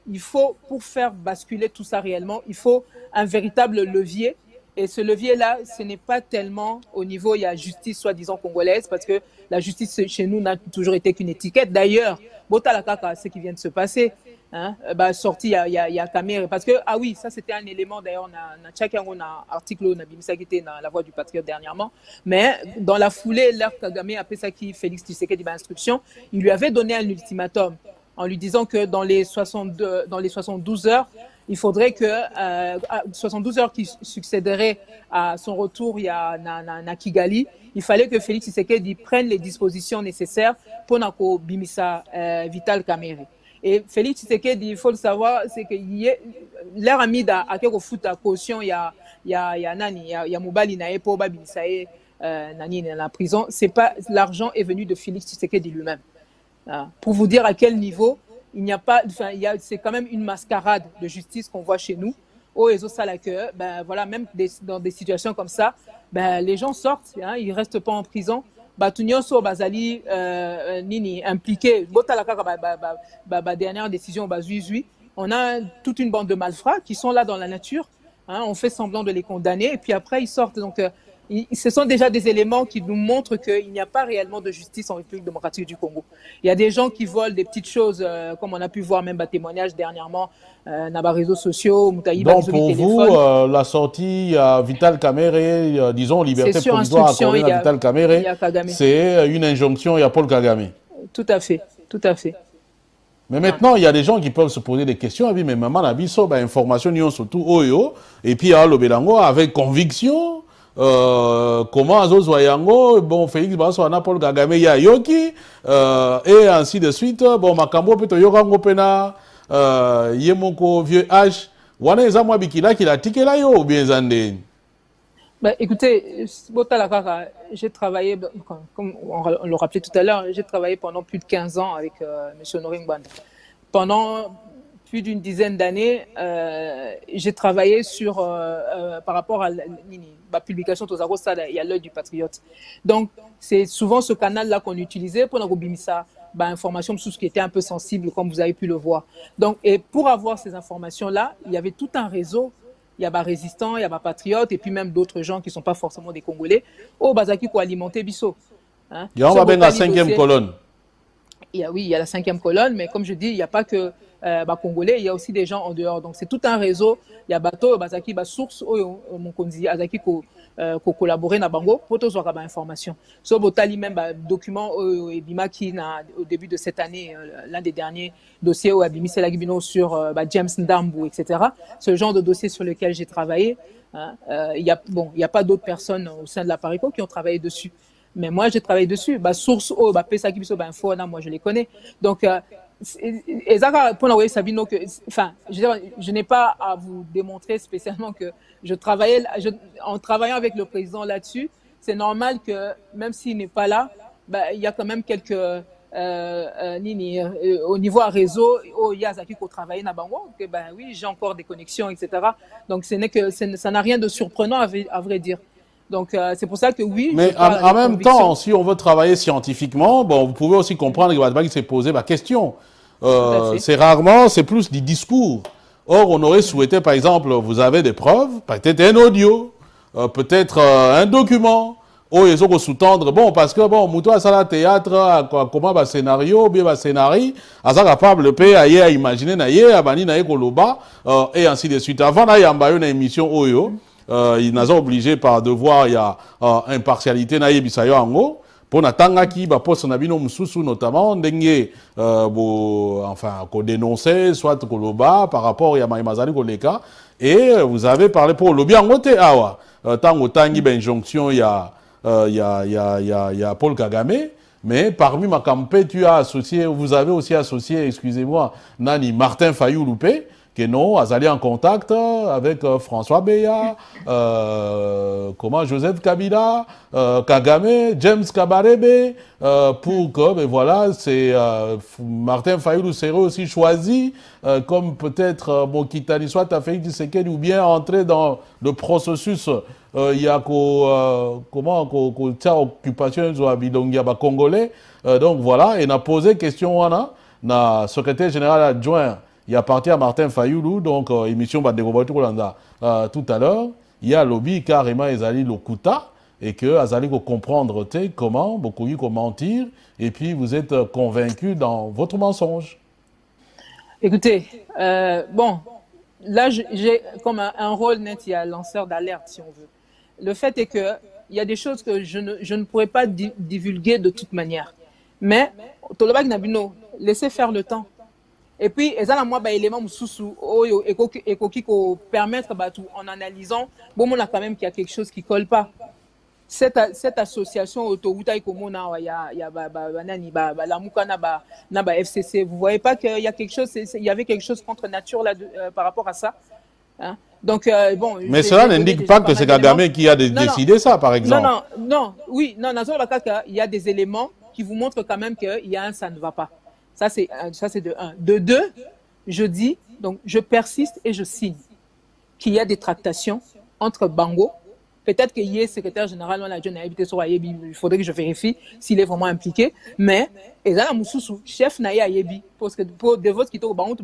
il faut, pour faire basculer tout ça réellement, il faut un véritable levier. Et ce levier-là, ce n'est pas tellement au niveau, il y a justice soi-disant congolaise, parce que la justice chez nous n'a toujours été qu'une étiquette. D'ailleurs, Botalakaka, ce qui vient de se passer, hein, sorti, il y a caméra. Parce que, ah oui, ça c'était un élément, d'ailleurs, on a un article, on a Bimisa qui était dans La Voix du Patriote dernièrement. Mais dans la foulée, l'air Kagame, après ça qui Félix Tshisekedi instruction, il lui avait donné un ultimatum en lui disant que dans les 72 heures, il faudrait que 72 heures qui succéderaient à son retour il y a na Kigali, il fallait que Félix Tshisekedi prenne les dispositions nécessaires pour nako bimisa Vital Kamerhe. Et Félix Tshisekedi, il faut le savoir, c'est que l'air ami da akeko foot à caution il y a Mobali na epo ba bimisa nani dans la prison, c'est pas l'argent est venu de Félix Tshisekedi lui-même. Pour vous dire à quel niveau il n'y a pas, enfin, c'est quand même une mascarade de justice qu'on voit chez nous. Voilà, même dans des situations comme ça, les gens sortent, hein, ils restent pas en prison. Batunyoso Bazali Nini impliqué, dernière décision on a toute une bande de malfrats qui sont là dans la nature, hein, on fait semblant de les condamner et puis après ils sortent. Donc ce sont déjà des éléments qui nous montrent qu'il n'y a pas réellement de justice en République démocratique du Congo. Il y a des gens qui volent des petites choses, comme on a pu voir même témoignage dernièrement dans les réseaux sociaux. Donc pour vous, la sortie à Vital Kamerhe, disons liberté provisoire accordée à Vital Kamerhe, c'est une injonction, il y a Paul Kagame. Tout à fait, tout à fait. Mais maintenant, il y a des gens qui peuvent se poser des questions. Mais maman, la biso, information, surtout Oyo, et puis à l'Obelango, avec conviction. Comment Azozo Yango, bon, Félix Basso, Paul Kagame, ya Yoki, et ainsi de suite. Bon, Makambo, peut-être Yokango Pena, Yemoko, vieux H, Wana Ezamwa Bikila, qui l'a tiqué là, yo, ou bien Zandé? Écoutez, j'ai travaillé, comme on le rappelait tout à l'heure, j'ai travaillé pendant plus de 15 ans avec M. Noringban. Pendant plus d'une dizaine d'années, j'ai travaillé sur, par rapport à la publication de il y a l'œil du patriote. Donc, c'est souvent ce canal-là qu'on utilisait pour nous bimisa informations sur ce qui était un peu sensible, comme vous avez pu le voir. Donc, et pour avoir ces informations-là, il y avait tout un réseau. Il y a des résistants, il y a des patriotes, et puis même d'autres gens qui ne sont pas forcément des Congolais. Au Bazaki pour alimenter Bisso. Hein? Il y a la 5e colonne. Oui, il y a la 5e colonne, mais comme je dis, il n'y a pas que Congolais, il y a aussi des gens en dehors. Donc c'est tout un réseau. Il y a bateau, Bazaki, source, mon konzi, Azaki, ko collaborer na bango pour tous avoir information. So botali même document et Bimaki au début de cette année, l'un des derniers dossiers où Abimi Selagibino sur James Ndambu, etc. Ce genre de dossier sur lequel j'ai travaillé. Il y a pas d'autres personnes au sein de la Parico qui ont travaillé dessus. Mais moi, j'ai travaillé dessus. Source, Pesa Kibiso, info, moi, je les connais. Donc, Et ça, pour l'envoyer Sabino, enfin, je n'ai pas à vous démontrer spécialement que en travaillant avec le président là-dessus, c'est normal que même s'il n'est pas là, bah, il y a quand même quelques au niveau à réseau, il y a Zaki qui travaille na bango, que ben oui, j'ai encore des connexions, etc. Donc ça n'a rien de surprenant à vrai dire. Donc c'est pour ça que oui. Mais en même temps, si on veut travailler scientifiquement, bon, vous pouvez aussi comprendre qu'il s'est posé ma question. C'est rarement, c'est plus du discours. Or, on aurait souhaité, par exemple, vous avez des preuves, peut-être un audio, peut-être un document, où ils ont sous-tendre, bon, parce que, bon, Moutou a ça théâtre, comment va scénario, bien va scénario, à ça capable de payer, à imaginer, à bani, à koloba, et ainsi de suite. Avant, il y a une émission Oyo, il n'a pas obligé par devoir, il y a impartialité, na yebisayo ango, pour n'attendre qui va poste nabino mususu notamment ndenge enfin qu'on dénonçait soit koloba par rapport à maïmazani koleka et vous avez parlé pour lobby en côté awa tango tangi ben jonction il y a Paul Kagame mais parmi ma campagne tu as associé vous avez aussi associé excusez-moi Nani Martin Fayulu Loupé que non, Azali en contact avec François Beya, comment Joseph Kabila, Kagame, James Kabarebe, pour que, ben voilà, c'est Martin Fayulu serait aussi choisi comme peut-être Mokitani soit à Félix Tshisekedi ou bien entrer dans le processus. Il y a comment occupation de Bilongia Congolais. Donc voilà, et on a posé question na secrétaire général adjoint. Il appartient à Martin Fayulu, donc émission tout à l'heure. Il y a lobby carrément Ezali Lokuta et que Azali ko comprendre comment, beaucoup mentir et puis vous êtes convaincu dans votre mensonge. Écoutez, bon, là j'ai comme un rôle net, il y a lanceur d'alerte si on veut. Le fait est que il y a des choses que je ne pourrais pas divulguer de toute manière. Mais Tolobak Nabino, laissez faire le temps. Et puis, ils ont moi élément mususu qui permettre en analysant bon on a quand même qu'il y a quelque chose qui colle pas. Cette association autoroute comme il y a la Mukana na FCC, vous voyez pas qu'il y a quelque chose, il y avait quelque chose contre nature là par rapport à ça. Hein? Donc bon. Mais cela n'indique pas que c'est Kagame qui a décidé ça, par exemple. Non, il y a des éléments qui vous montrent quand même qu'il y a ça ne va pas. Ça, c'est de 1. De 2, je dis, donc je persiste et je signe qu'il y a des tractations entre Bango. Peut-être qu'il y ait secrétaire général, il faudrait que je vérifie s'il est vraiment impliqué. Mais, chef Naya Yebi, parce que pour des votes qui sont au Bango,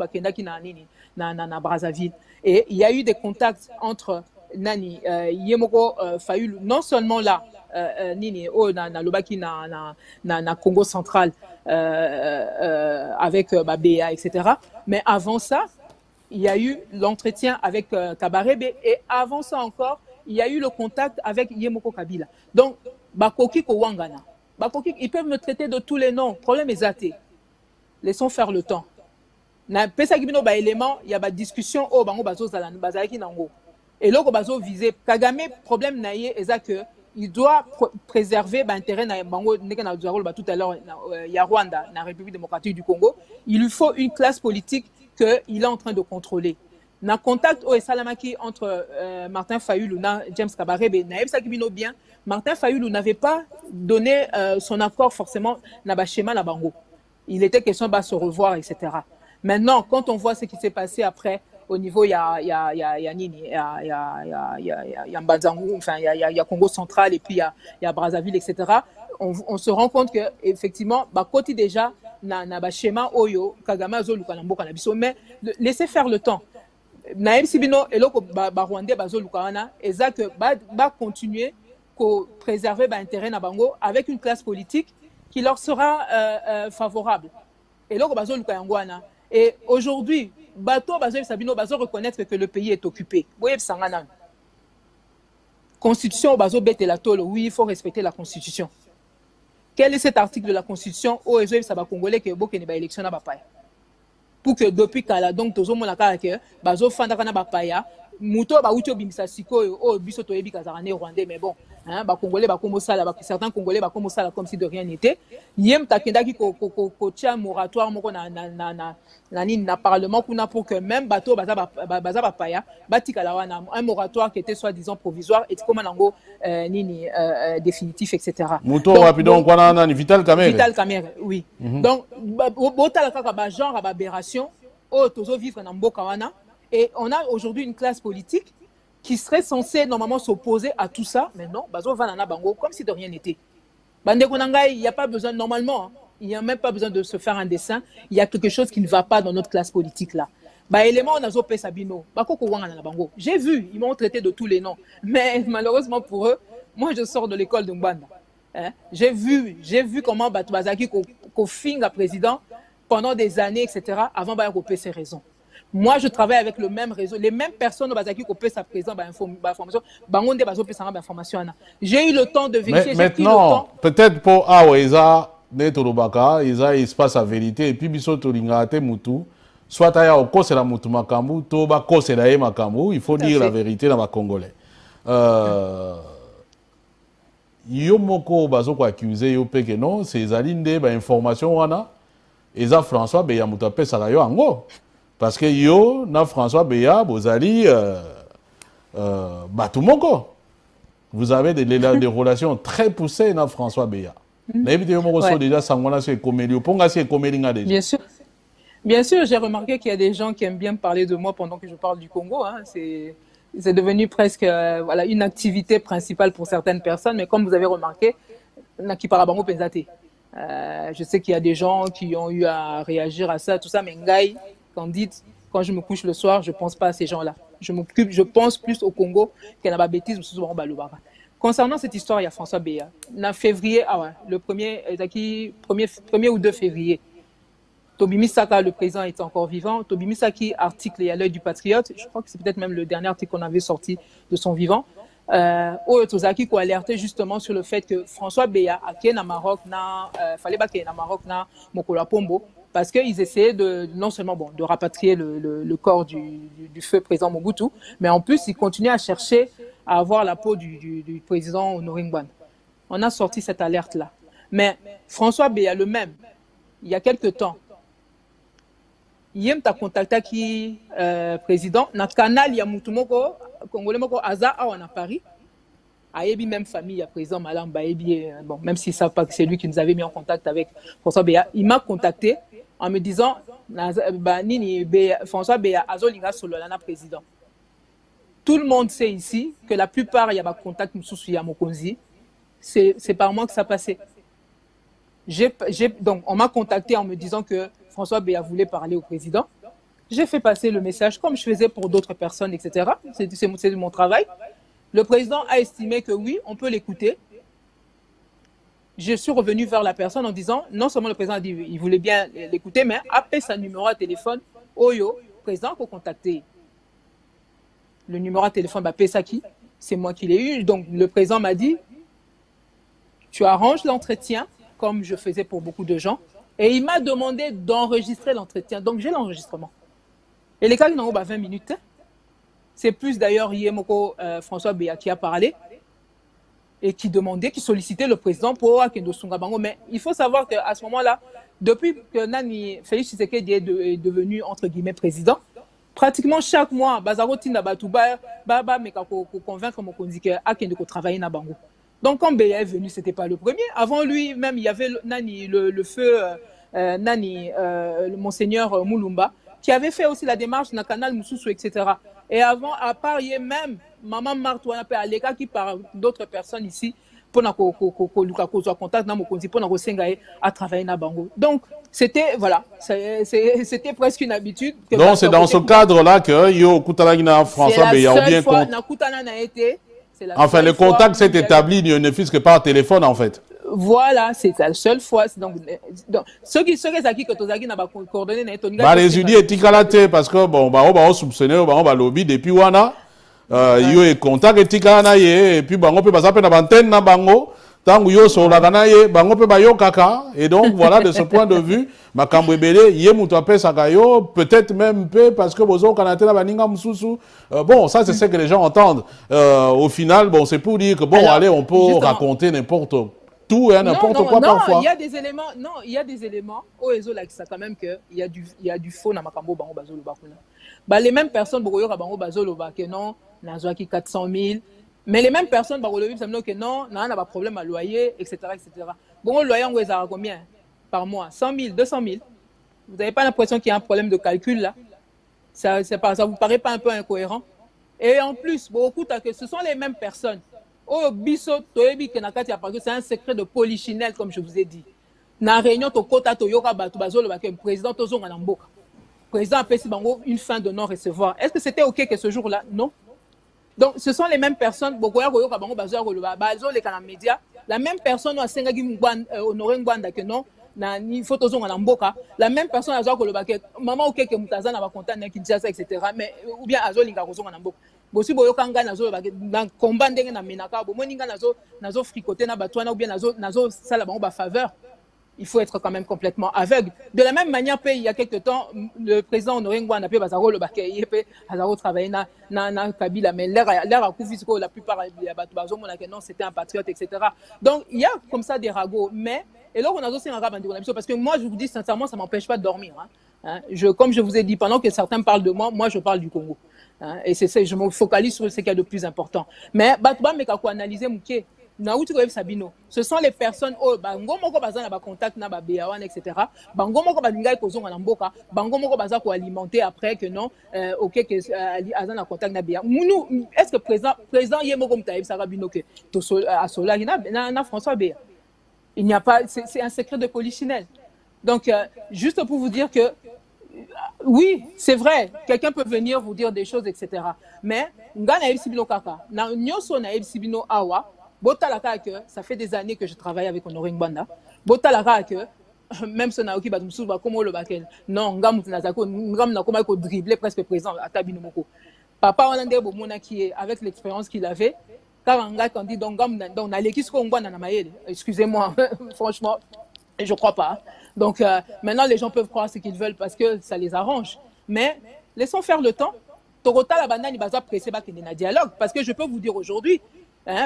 na Brazzaville. Et il y a eu des contacts entre Nani, Yemoko Fayulu, non seulement là, Nini, na Lobaki, na Congo central, avec Babéa, etc. Mais avant ça, il y a eu l'entretien avec Kabarebe et avant ça encore, il y a eu le contact avec Yemoko Kabila. Donc, Bakoki Kowangana. Bakoki, ils peuvent me traiter de tous les noms. Problème est athée. Laissons faire le temps. Na pesa gibino ba élément, il y a ba discussion au bango bazo zalani bazaki nango. Et là bazo visé Kagame problème naie est que il doit préserver l'intérêt na bango ndeka na djaro ba tout à l'heure il y a Rwanda, la République démocratique du Congo, il lui faut une classe politique que il est en train de contrôler. Na contact au Salamaki entre Martin Fayulu et James Kabarebe, na ebsa gibino bien, Martin Fayulu n'avait pas donné son accord forcément na ba schéma na bango. Il était question de se revoir, etc. Maintenant, quand on voit ce qui s'est passé après, au niveau, il y a Mbazangou, enfin, il y a Congo central et puis il y a Brazzaville, etc. On se rend compte que effectivement, côté déjà, na schéma Oyo, Kagame Azolu Kanambo Kanabiso, mais laissez faire le temps. Naïm Sibino et l'autre Rwandais Bazolu Kana, et ça que va continuer à préserver l'intérêt na bango avec une classe politique qui leur sera favorable. Et l'autre Bazolu Kayangwana. Et aujourd'hui, Bato Bazo Sabino Bazo reconnaître que le pays est occupé. Constitution Bazo Bete la Tolo, oui, il faut respecter la Constitution. Quel est cet article de la Constitution où les Saba Congolais qui ont une élection à Bapaya? Pour que depuis Kala, donc, Tozo Monaka, Bazo Fandakana Bapaya, muto ba uti obimisa sikoyo o biso to yebi kazara ne rwandais mais bon hein ba congolais ba comme ça là certains congolais ba comme ça là comme si de rien n'était yem takendaki ko tia moratoire moko na parlement kuna pour que même bato baza ba paya batika la wana un moratoire qui était soi-disant provisoire et comme nango nini définitif etc. muto rapidement kwana na Vital Kamerhe oui donc botala kaka ba genre ba aberration o tozo vivre na mboka wana. Et on a aujourd'hui une classe politique qui serait censée normalement s'opposer à tout ça, mais non, bazo vanana bango comme si de rien n'était. Bande konangai, il n'y a pas besoin normalement, hein, il n'y a même pas besoin de se faire un dessin, il y a quelque chose qui ne va pas dans notre classe politique là. Bah élément on a zopé Sabino, bakoko wangana na bango. J'ai vu, ils m'ont traité de tous les noms, mais malheureusement pour eux, moi je sors de l'école de Mbanda. Hein? J'ai vu comment Batouazaki ko finga président pendant des années etc. avant bah couper ses raisons. Moi, je travaille avec le même réseau, les mêmes personnes qui coupent sa présence, information. J'ai eu le temps de vérifier. Maintenant, peut-être pour Aweza, Netolobaka, il se passe la vérité, et puis Biso Tolingate Moutou, soit à Yao c'est la Moutou Makamou, Toba c'est la Makamou, il faut dire la vérité dans ma Congolais. Yomoko Bazoko accusé, Yopeke non, c'est Aline de information, wana, et ça François Beyamouta Salayo Ango. Parce que yo, na François Beya, Bozali, Batumoko. Vous avez des relations très poussées na François Beya. Bien sûr, j'ai remarqué qu'il y a des gens qui aiment bien parler de moi pendant que je parle du Congo. Hein. C'est devenu presque voilà, une activité principale pour certaines personnes. Mais comme vous avez remarqué, Naki Parabango Penzate. Je sais qu'il y a des gens qui ont eu à réagir à ça, tout ça, mais Ngai, quand je me couche le soir, je ne pense pas à ces gens-là. Je pense plus au Congo qu'à la bêtise. Concernant cette histoire, il y a François Beya. En février, le 1er ou 2 février, Tobimi Saka, le président, était encore vivant. Tobimi Saki, article, il y a l'œil du Patriote. Je crois que c'est peut-être même le dernier article qu'on avait sorti de son vivant. Tozaki qui a alerté justement sur le fait que François Beya, à Kien, Maroc, fallait pas qu'il y ait Maroc, Mokola Pombo, parce qu'ils essayaient non seulement de rapatrier le corps du feu président Mobutu, mais en plus, ils continuaient à chercher à avoir la peau du président Honoré Ngouane. On a sorti cette alerte-là. Mais François Beya, le même, il y a quelques temps, Yem t'a contacté qui président, dans le canal, il y a Moutoumoko, Congolais Moko Aza, on a Paris. Ayebi, même famille, à président Malam Baebi, bon, même s'ils ne savent pas que c'est lui qui nous avait mis en contact avec François Beya, il m'a contacté en me disant François Beya Azolinga Sololana président. Tout le monde sait ici que la plupart, il y a des contacts à Mokonzi. C'est par moi que ça passait. Donc, on m'a contacté en me disant que François Beya voulait parler au président. J'ai fait passer le message comme je faisais pour d'autres personnes, etc. C'est mon travail. Le président a estimé que oui, on peut l'écouter. Je suis revenu vers la personne en disant, non seulement le président a dit qu'il voulait bien l'écouter, mais après sa numéro de téléphone, Oyo, président, pour contacter. Le numéro de téléphone, Pesaki, c'est moi qui l'ai eu. Donc le président m'a dit, tu arranges l'entretien, comme je faisais pour beaucoup de gens, et il m'a demandé d'enregistrer l'entretien. Donc j'ai l'enregistrement. Et les cas, ils n'ont pas 20 minutes. C'est plus d'ailleurs Yemoko François Beya qui a parlé et qui demandait, qui sollicitait le président pour Akendo Sungabango. Mais il faut savoir qu'à ce moment-là, depuis que Félix Tshisekedi est devenu, entre guillemets, président, pratiquement chaque mois, Bazaro Tinda Batouba, Baba, mais pour convaincre Mokonzi que Akendo travailler na Bango. Donc quand Beya est venu, ce n'était pas le premier. Avant lui, même, il y avait le feu Monseigneur Moulumba, qui avait fait aussi la démarche dans le canal Moussoussou, etc. Et avant, à part, il y a même Maman Martouana Aléka qui par d'autres personnes ici pour qu'on contact à travailler na Bango. Donc, c'était, voilà, c'était presque une habitude. Donc, c'est dans ce cadre-là que Yo Koutalagina François Beya bien compte. Enfin, le contact s'est établi, il ne fût que par téléphone, en fait. Voilà, c'est la seule fois. Donc ceux qui que Tozaki n'a pas coordonné, les unités étiquetés parce que bon, on va soupçonner, on va lobby depuis wana, yo est contact étiqueté et puis on peut passer à l'antenne na bango, tangu yo so la ganaye bango pe bayo kaka et donc voilà de ce point de vue makambo ebele ye muto apesa kayo peut-être même peu parce que bozo kanatela baninga mususu bon ça c'est ce que les gens entendent au final bon c'est pour dire que bon alors, allez on peut justement raconter n'importe tout et n'importe quoi parfois. Non, il y a des éléments non, il y a des éléments au ezo là ça quand même que il y a du faux na makambo bango bazolo bakuna. Bah les mêmes personnes bokoyo ka bango bazolo ba que non nazwaki 400 000. Mais les mêmes personnes, ça me dit que non, on n'a pas de problème à loyer, etc. etc. Bon, le loyer, on va combien par mois? 100 000, 200 000. Vous n'avez pas l'impression qu'il y a un problème de calcul là? Ça vous paraît pas un peu incohérent? Et en plus, beaucoup, ce sont les mêmes personnes. Oh, biso, c'est un secret de polichinelle, comme je vous ai dit. Dans la réunion, le président a fait une fin de non-recevoir. Est-ce que c'était OK que ce jour-là? Non. Donc, ce sont les mêmes personnes, la même personne honoré Ngwanda que non, il faut la même personne a maman ok que mutazana va content Kinshasa etc. Mais ou bien azolinga kozonga na mboka. Bosi boyokanga nazo dans combat ndenge na menaka bo moninga nazo fricoter na batwana ou bien nazo sala bango ba faveur. Il faut être quand même complètement aveugle. De la même manière, il y a quelques temps, le président Honoré Ngwanda a Bazaro le Bakay, Bazaro travaillait na Kabila, mais l'air a couvert la plupart des Bazo, non, c'était un patriote, etc. Donc, il y a comme ça des ragots, mais, et là, on a aussi un rabbin parce que moi, je vous dis sincèrement, ça ne m'empêche pas de dormir. Hein. Comme je vous ai dit, pendant que certains parlent de moi, moi, je parle du Congo. Hein. Et c'est ça, je me focalise sur ce qu'il y a de plus important. Mais, Batouba, mais quand on analyse, ce sont les personnes oh bango moko baza na ba contact na ba beawan etc. Bango moko balinga kozonga na mboka bango moko baza ko alimenter après que non OK que azan na contact na bea munu est-ce que président ye moko mtaib sarabino que to asola na François Béa il n'y a pas c'est un secret de polichinelle. Donc juste pour vous dire que oui, c'est vrai, quelqu'un peut venir vous dire des choses etc. Mais ngana ebsibino kaka na nyoso na ebsibino awa Botalaka que ça fait des années que je travaille avec Honoré Ngwanda. Botalaka que même si on a occupé comme le bakel. Non, ngam na koma ko dribbler presque présent à Tabino Moko. Papa on a ndé bo mona qui est avec l'expérience qu'il avait. Car on dit donc ngam donc na lekis ko Ngwanda na mayele. Excusez-moi, franchement, je crois pas. Donc maintenant les gens peuvent croire ce qu'ils veulent parce que ça les arrange. Mais laissons faire le temps. Torota la banane baza pressé ba kende na dialogue parce que je peux vous dire aujourd'hui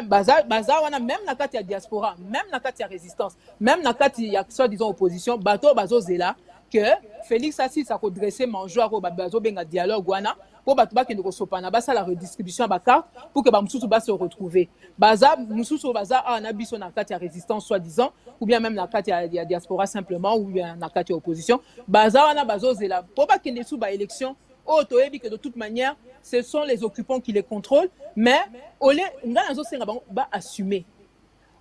Baza wana même na kati ya diaspora, même na kati ya résistance, même na kati ya soi-disant opposition, bato bazo zela que Félix Assis a redressé manjoa ko bazo benga dialogue wana pour bato ba kende ko sopana basa la redistribution ba carte pour que ba mususu ba se retrouver. Baza mususu baza na biso na kati ya résistance soi-disant ou bien même na kati ya diaspora simplement ou bien na kati ya opposition, baza wana bazo zela pour ba kende sou ba élection. Oh, toyebi que de toute manière, ce sont les occupants qui les contrôlent, mais olé ngana zo senga ba assumer.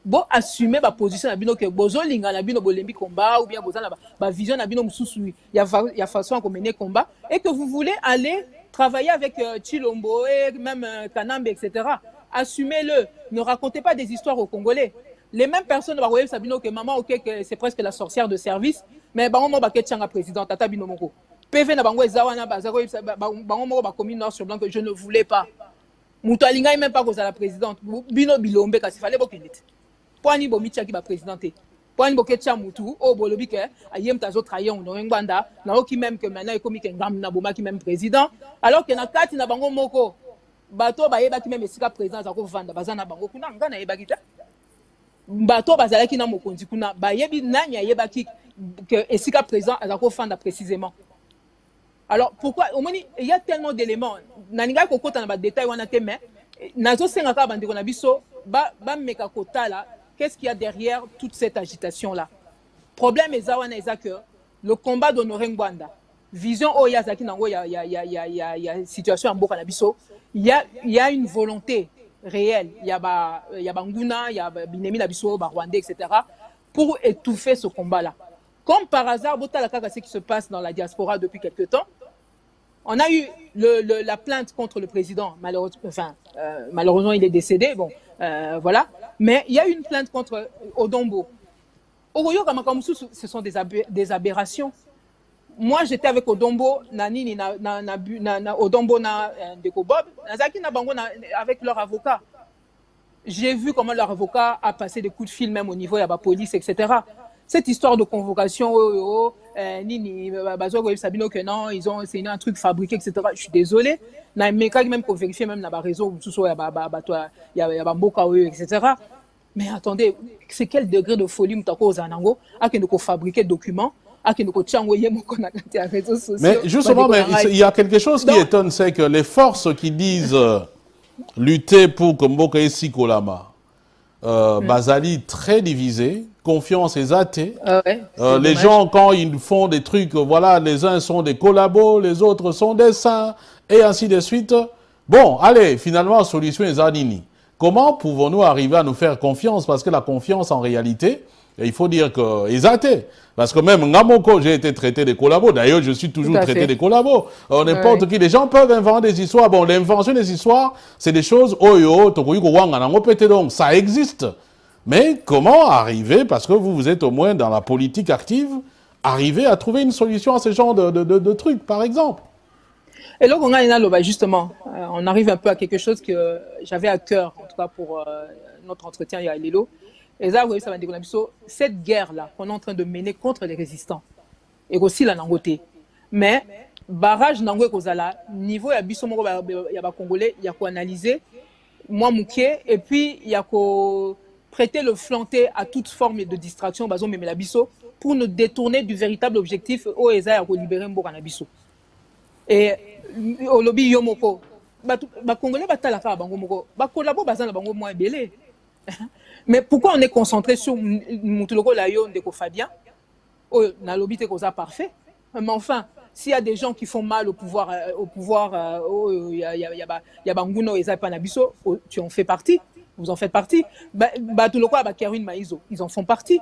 Bo assumer ba position na bino que bozo linga na bino bolembi combat ou bien boza na ba vision na bino mususu ya façon à mener combat et que vous voulez aller travailler avec Chilombo et même Kanambe etc. Assumez-le. Ne racontez pas des histoires aux Congolais. Les mêmes personnes ba voyer Sabino que maman OK que c'est presque la sorcière de service, mais ba mo ba ketchanga président tata bino moko. PV na bango ezawana bazako bango moko ba commune noir sur blanc que je ne voulais pas. Muto alinga même pas cause à la présidente. Bino bilombe kasi fallait bokendete. Poani bo michaki ba présidente. Poani bo ketcha mutu o bolobi ke ayem tazo trahir Honoré Ngwanda na oki même que maintenant ekomi ke ngam na boma ki même président alors que na kati na bango moko bato ba yeba ki même esika président za ko vanda bazana bango kuna ngana yeba kita. Bato bazalaki na mokonzi kuna ba yebi nanya yeba ki que esika président za ko vanda précisément. Alors, pourquoi il y a tellement d'éléments. Naniga ko kota na ba détail wana te mais nazo senga ka bandi ko na biso ba meka kota là, qu'est-ce qu'il y a derrière toute cette agitation là? Problème ezawana que le combat d'Honoré Ngwanda, vision oyazaki nango ya situation en boka na biso, il y a une volonté réelle, il y a nguna, il y a binemi na biso ba Rwandais etc. pour étouffer ce combat là. Comme par hasard, ce qui se passe dans la diaspora depuis quelque temps, on a eu la plainte contre le président. Malheureusement, il est décédé. Bon, voilà. Mais il y a eu une plainte contre Odombo. Ce sont des aberrations. Moi, j'étais avec Odombo, Odombo, avec leur avocat. J'ai vu comment leur avocat a passé des coups de fil même au niveau de la police, etc. Cette histoire de convocation, Nini, Sabino, que non, c'est un truc fabriqué, etc. Je suis désolé. Mais même pour vérifier même dans le réseau, il y a Mboka, etc. Mais attendez, c'est quel degré de folie Moutako Zanango a que nous fabriquer des documents, a que nous envoyer mon réseaux sociaux. Mais justement, il y a quelque chose qui étonne, c'est que les forces qui disent lutter pour que Mboka et Sikolama, Bazali très divisé, confiance et athée. Les gens, quand ils font des trucs, voilà, les uns sont des collabos, les autres sont des saints, et ainsi de suite. Bon, allez, finalement, solution est Zanini. Comment pouvons-nous arriver à nous faire confiance? Parce que la confiance, en réalité, il faut dire que est athée. Parce que même Ngamoko, j'ai été traité des collabos. D'ailleurs, je suis toujours traité des collabos. N'importe qui, les gens peuvent inventer des histoires. Bon, l'invention des histoires, c'est des choses, donc ça existe. Mais comment arriver, parce que vous êtes au moins dans la politique active, arriver à trouver une solution à ce genre de trucs, par exemple? Et donc, on a justement, on arrive un peu à quelque chose que j'avais à cœur, en tout cas pour notre entretien il y a Lilo. Et ça, ça va dire cette guerre-là qu'on est en train de mener contre les résistants, et aussi la Nangote. Mais, barrage Nangote Kozala, niveau il y a Bissomoro, il y a Congolais, il y a quoi analyser, moi Mouké, et puis il y a quoi prêter le flanté à toute forme de distraction, bazo même la bisso, pour nous détourner du véritable objectif, au Eza, à libérer Mboka na bisso. Et au lobby Yomoko, les Congolais batalaka bango moko, collabo bazana bango moins belé. Mais pourquoi on est concentré sur Moutuloko Layo Ndeko Fabien? Oh, na lobby te cosa parfait. Mais enfin, s'il y a des gens qui font mal au pouvoir, il y a Banguno et Zapanabiso, tu en fais partie. Vous en faites partie. Batuloko Abakerwin Maïzo, ils en font partie.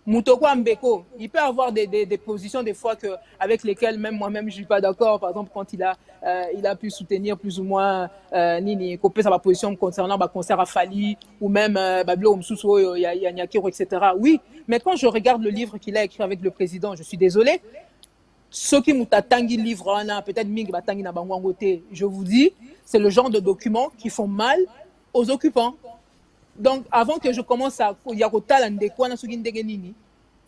Moutoko Mbeko, il peut avoir des positions des fois avec lesquelles même moi-même je ne suis pas d'accord. Par exemple, quand il a pu soutenir plus ou moins Nini, copier sa position concernant le concert à Fali ou même Bablo Msuso, Yanyakiro, etc. Oui, mais quand je regarde le livre qu'il a écrit avec le président, je suis désolé. Ceux qui m'outangi livre, peut-être Ming Batangi na Bangwangote, je vous dis, c'est le genre de documents qui font mal aux occupants. Donc, avant que je commence à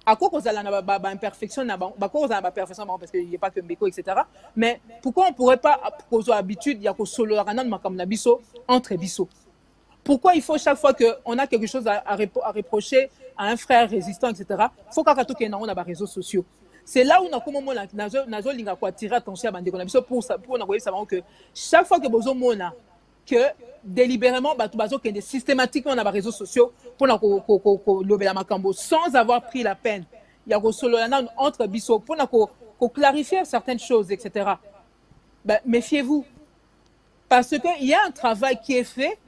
à quoi cause la imperfection, parce qu'il n'y a pas que Mbeko, etc. Mais pourquoi on ne pourrait pas poser l'habitude, il y a que solo entre biso? Pourquoi il faut chaque fois qu'on a quelque chose à reprocher à un frère résistant, etc., il faut qu'on ait des réseaux sociaux. C'est là où on a comment attirer attention à Bandeko pour savoir que chaque fois que vous avez que délibérément, systématiquement dans les réseaux sociaux pour lever la macambo sans avoir pris la peine. Il y a entre biso pour clarifier certaines choses, etc. Méfiez-vous. Parce qu'il y a un travail qui est fait,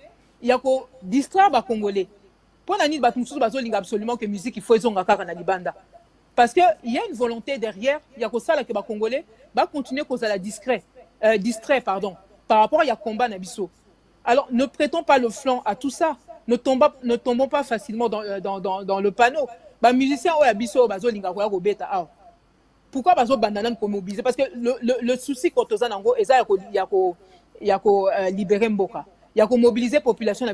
il y a qu'on distraire les Congolais. Pour la nuit, absolument que musique, il faut qu'ils aient banda. Parce qu'il y a une volonté derrière, il y a que ça que les Congolais va continuer à distrait, par rapport à combat Nabiso. Alors, ne prêtons pas le flanc à tout ça. Ne tombons pas facilement dans le panneau. Musiciens, pourquoi bazo bandanan pour mobiliser? Parce que le souci quand on il y a libérer Mboka. Il y a mobiliser la population na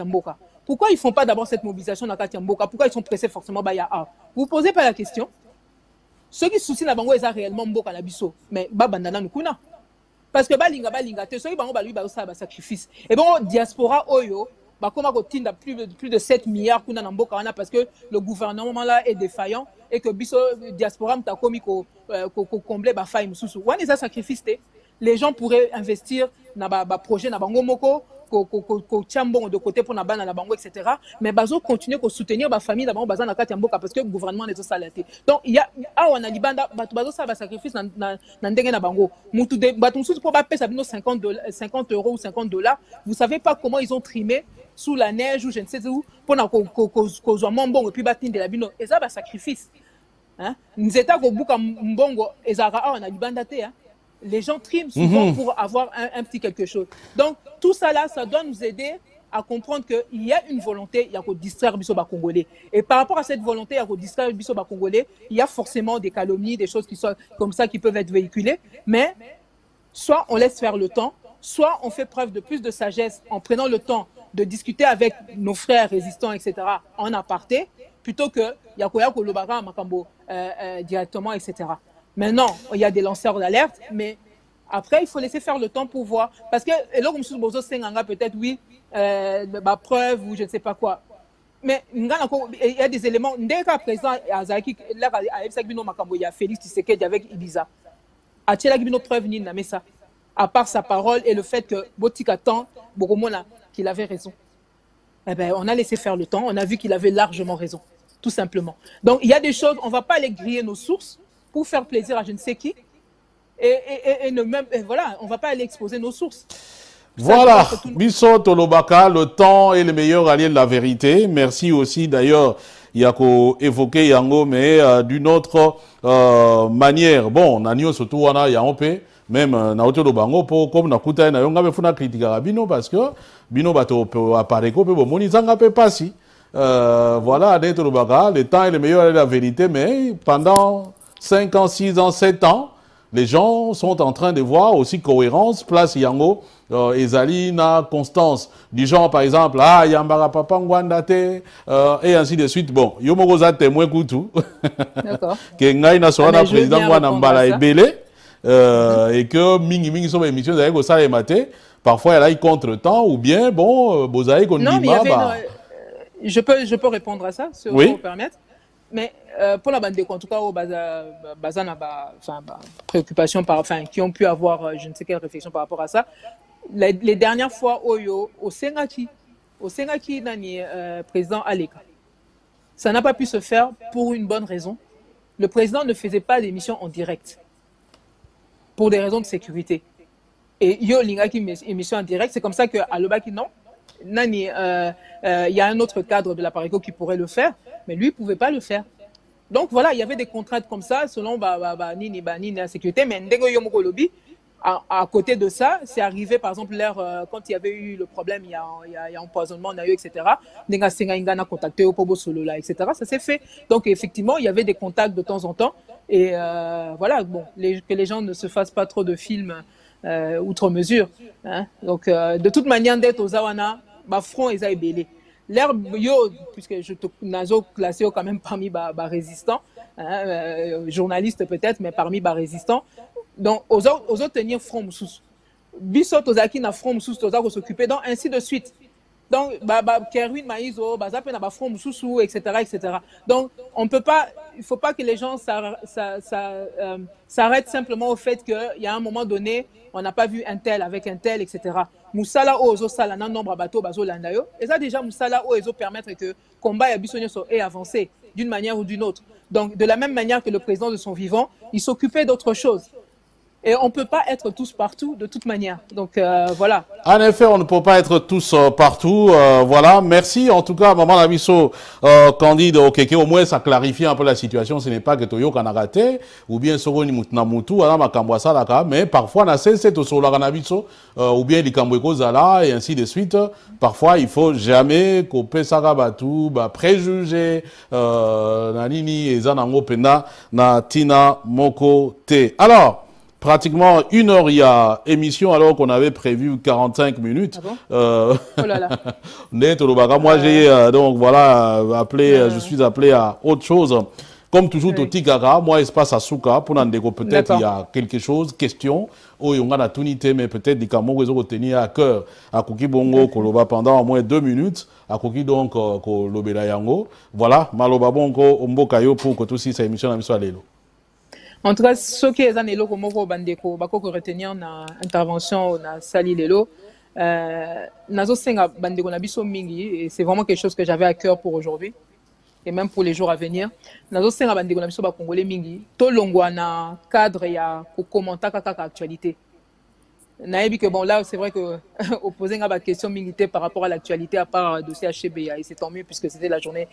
Mboka. Pourquoi ils ne font pas d'abord cette mobilisation na Mboka? Pourquoi ils sont pressés forcément? Vous ne posez pas la question. Ceux qui soucient na bango, ils ont réellement Mboka na biso. Mais bandanan kuna. Parce que balinga te soki bango ba lui ba ça sacrifice. Et bon diaspora oyo ba koma ko tinda plus de 7 milliards kuna na mboka wana parce que le gouvernement là est défaillant et que biso diaspora mta komi ko combler ba faille mususu. Wana ça sacrifice te. Les gens pourraient investir na ba projet na bango moko ko tiambon de côté pour na bana na bango, etc. Mais bazo continuer ko soutenir ba famille na bango baza na kati mboka parce que le gouvernement n'est pas salaté. Donc il y a on a libanda bazo ça ba sacrifice na ndenge na bango. Mutu de batumsu pour ba pesa bino 50 € ou 50 $. Vous savez pas comment ils ont trimé sous la neige ou je ne sais où pour na ko zo mbongo et puis batinde la bino et ça ba sacrifice. Hein? Nzeta ko buka mbongo ezara on a libanda te hein. Les gens triment souvent pour avoir un petit quelque chose. Donc, tout ça là, ça doit nous aider à comprendre qu'il y a une volonté, il y a qu'on distraire Bisso Congolais. Et par rapport à cette volonté, il y a qu'on distraire Bisso Congolais, il y a forcément des calomnies, des choses qui sont comme ça qui peuvent être véhiculées. Mais soit on laisse faire le temps, soit on fait preuve de plus de sagesse en prenant le temps de discuter avec nos frères résistants, etc., en aparté, plutôt que Yakoya Kolobara Makambo directement, etc. Maintenant, il y a des lanceurs d'alerte, mais après, il faut laisser faire le temps pour voir. Parce que, et là, comme si Bozo Senganga, peut-être, oui, ma preuve ou je ne sais pas quoi. Mais il y a des éléments. Dès qu'à présent, Azaki, là, il y a Félix Tshisekedi avec Ibiza. A-t-il une preuve ni mais ça? À part sa parole et le fait que Botika tant, Bogomona, qu'il avait raison. Eh ben, on a laissé faire le temps, on a vu qu'il avait largement raison, tout simplement. Donc, il y a des choses, on ne va pas aller griller nos sources pour faire plaisir à je ne sais qui. Et voilà, on ne va pas aller exposer nos sources. Voilà, Bisso Tolobaka, le temps est le meilleur allié de la vérité. Merci aussi d'ailleurs, il y a évoqué Yango, mais d'une autre manière. Bon, Nanio surtout, on a Yampe, même Naoto Lobango, comme Nakuta, Nayonga, mais faut critiquer Bino parce que Bino bato apparaît comme bon, Monizanga peut pas si. Voilà, Tolobaka, le temps est le meilleur allié de la vérité, mais pendant 5 ans, 6 ans, 7 ans, les gens sont en train de voir aussi cohérence, place Yango, Ezalina, Constance, du genre par exemple, ah, Yambara Papa Ngwandate, et ainsi de suite. Bon, Yomogoza témoin koutou. D'accord. Que Ngaï Nassouana, président Ngwanambala est belé, et que Mingi sont émissions avec Osa et Maté, parfois elle a eu contre-temps, ou bien, bon, Bozaï qu'on dit, je peux répondre à ça, si vous me permettez. Mais pour la bande en tout cas, Bazan préoccupation qui ont pu avoir je ne sais quelle réflexion par rapport à ça. Les dernières fois, au Sengaki, Nani, président Aleka, ça n'a pas pu se faire pour une bonne raison. Le président ne faisait pas d'émission en direct pour des raisons de sécurité. Et Yo Lingaki émission en direct, c'est comme ça que Alobaki non. Nani, y a un autre cadre de l'appareil qui pourrait le faire, mais lui ne pouvait pas le faire. Donc voilà, il y avait des contraintes comme ça selon Nini la sécurité, mais Ndego Yomoko Lobby, à côté de ça, c'est arrivé par exemple quand il y avait eu le problème, il y a empoisonnement, etc. Nenga Senga Ingana contacté au Pobo Solo là, etc. Ça s'est fait. Donc effectivement, il y avait des contacts de temps en temps. Et voilà, bon, que les gens ne se fassent pas trop de films outre mesure. Hein. Donc de toute manière, d'être aux Awana, front et Zaïbélé. L'herbe, puisque je te classé quand même parmi les résistants, hein, journalistes peut-être, mais parmi les résistants. Donc, aux autres tenir front sous. Bissot Ozaki na front sous, Ozaki s'occuper, donc ainsi de suite. Donc, Kerwin Maïzo, Bazape na front sous, etc., etc. Donc, on peut pas, il faut pas que les gens s'arrêtent simplement au fait qu'il y a un moment donné, on n'a pas vu un tel avec un tel, etc. Moussala Ozo Sala, nan nombre bateau, bazo landayo. Et ça, déjà, Moussala Ozo permettre que le combat et Bissonio ait avancé d'une manière ou d'une autre. Donc, de la même manière que le président de son vivant, il s'occupait d'autre chose. Et on ne peut pas être tous partout de toute manière. Donc voilà. En effet, on ne peut pas être tous partout. Voilà. Merci en tout cas, Maman Labisso, Candide Okeke. Au moins, ça clarifie un peu la situation. Ce n'est pas que Toyo Kanagate ou bien Soro Nimutnamutu, mais parfois, on a cessé de Solo Kanabiso ou bien Likamweko Zala et ainsi de suite. Parfois, il faut jamais couper Sarabatu, préjuger, Nanini et Zanango Pena, Natina Moko Te. Alors, pratiquement 1 heure, il y a émission alors qu'on avait prévu 45 minutes. Ah bon oh là là. Moi, j'ai donc voilà, appelé, je suis appelé à autre chose. Comme toujours, oui. Totikara, moi, espace à Souka, pour Nandeko, peut-être il y a quelque chose, question, où on a tunité, mais peut-être des camons réseau tenir à cœur à Koki Bongo, Koloba pendant au moins 2 minutes, à Koki donc, Kolobela Yango. Voilà, Maloba Bongo, Ombokayo, pour que tout si cette émission, à l'élo. En tout cas, ce qui est anelo comme moko bandeko, bako ko retenir na intervention na sali lelo, nazo senga bandeko na biso mingi et c'est vraiment quelque chose que j'avais à cœur pour aujourd'hui et même pour les jours à venir. Nazo senga bandeko na biso ba congolais mingi, to longwa na cadre ya ko commenter kaka actualité. Naïbi que bon là c'est vrai que opposer à la question militaire par rapport à l'actualité à part dossier HCBA et c'est tant mieux puisque c'était la journée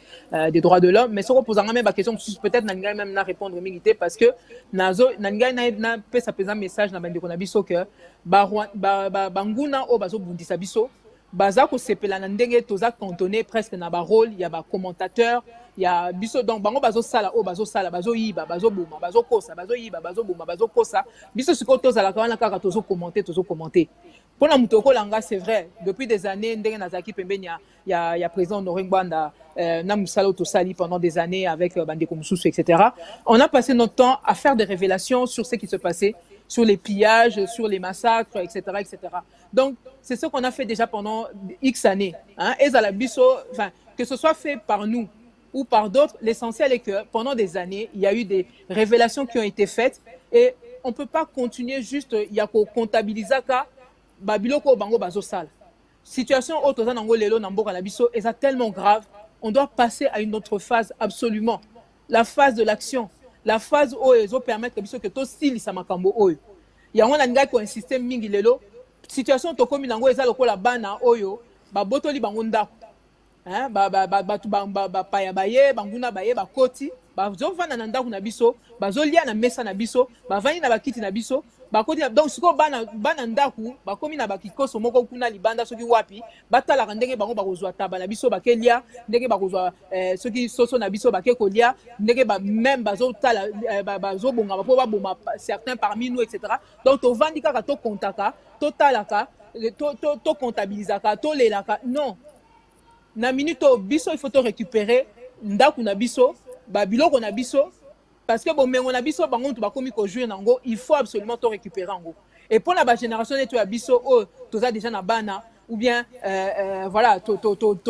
des droits de l'homme mais si on repose même la question peut-être n'anga même na répondre militaire parce que nazo n'anga na peut ça présent message na bande qu'on a biso que banguna o bazo bundisa biso baza ko sepela na ndenge toza cantonné presque na ba rôle il y a ba commentateur il y a biso donc bango bazo sala o bazo sala bazo yiba bazo buma bazo kosa bazo yiba bazo buma bazo kosa biso siko toza la kana kaka tozo commenter Pour la Moutoko Langa, c'est vrai. Depuis des années, il y a président Honoré Gbanda, Namusalo Tosali pendant des années avec Bandeko Moussoussou, etc. On a passé notre temps à faire des révélations sur ce qui se passait, sur les pillages, sur les massacres, etc. etc. Donc, c'est ce qu'on a fait déjà pendant X années. Hein? Et enfin, que ce soit fait par nous ou par d'autres, l'essentiel est que pendant des années, il y a eu des révélations qui ont été faites et on ne peut pas continuer juste, il y a qu'au comptabiliser Babiloko bango bazosal. Situation autre nango lelo namboka na biso est tellement grave, on doit passer à une autre phase absolument. La phase de l'action, la phase où ils ont permettre que biso que to style sa makambo oyo. Ya wana ngai ko insister mingi lelo, situation to komi nango eza lokola bana oyo, ba botoli bango ndako. Hein, ba paya baye, banguna baye, ba koti, ba zo vana na ndako na biso, ba zo lia na mesa na biso, ba vani na bakiti na biso. Donc siko bana ndaku bakomi na bakikoso moko kuna libanda soki wapi batala ndenge bango bakozwa taba na biso bakelia ndenge bakozwa soki soso na biso bakekolia ndenge ba même bazotala bazobonga bapo baboma certains parmi nous etc. Donc to vandi kaka to kontaka to talaka to comptabilisaka to lelaka non na minute biso il faut to récupérer ndaku na biso ba biloko na biso. Parce que bon, mais on a biso bango tu bakomi ko jouer nango, il faut absolument te récupérer nango. Et pour la génération tu as biso oh toza déjà na bana ou bien voilà to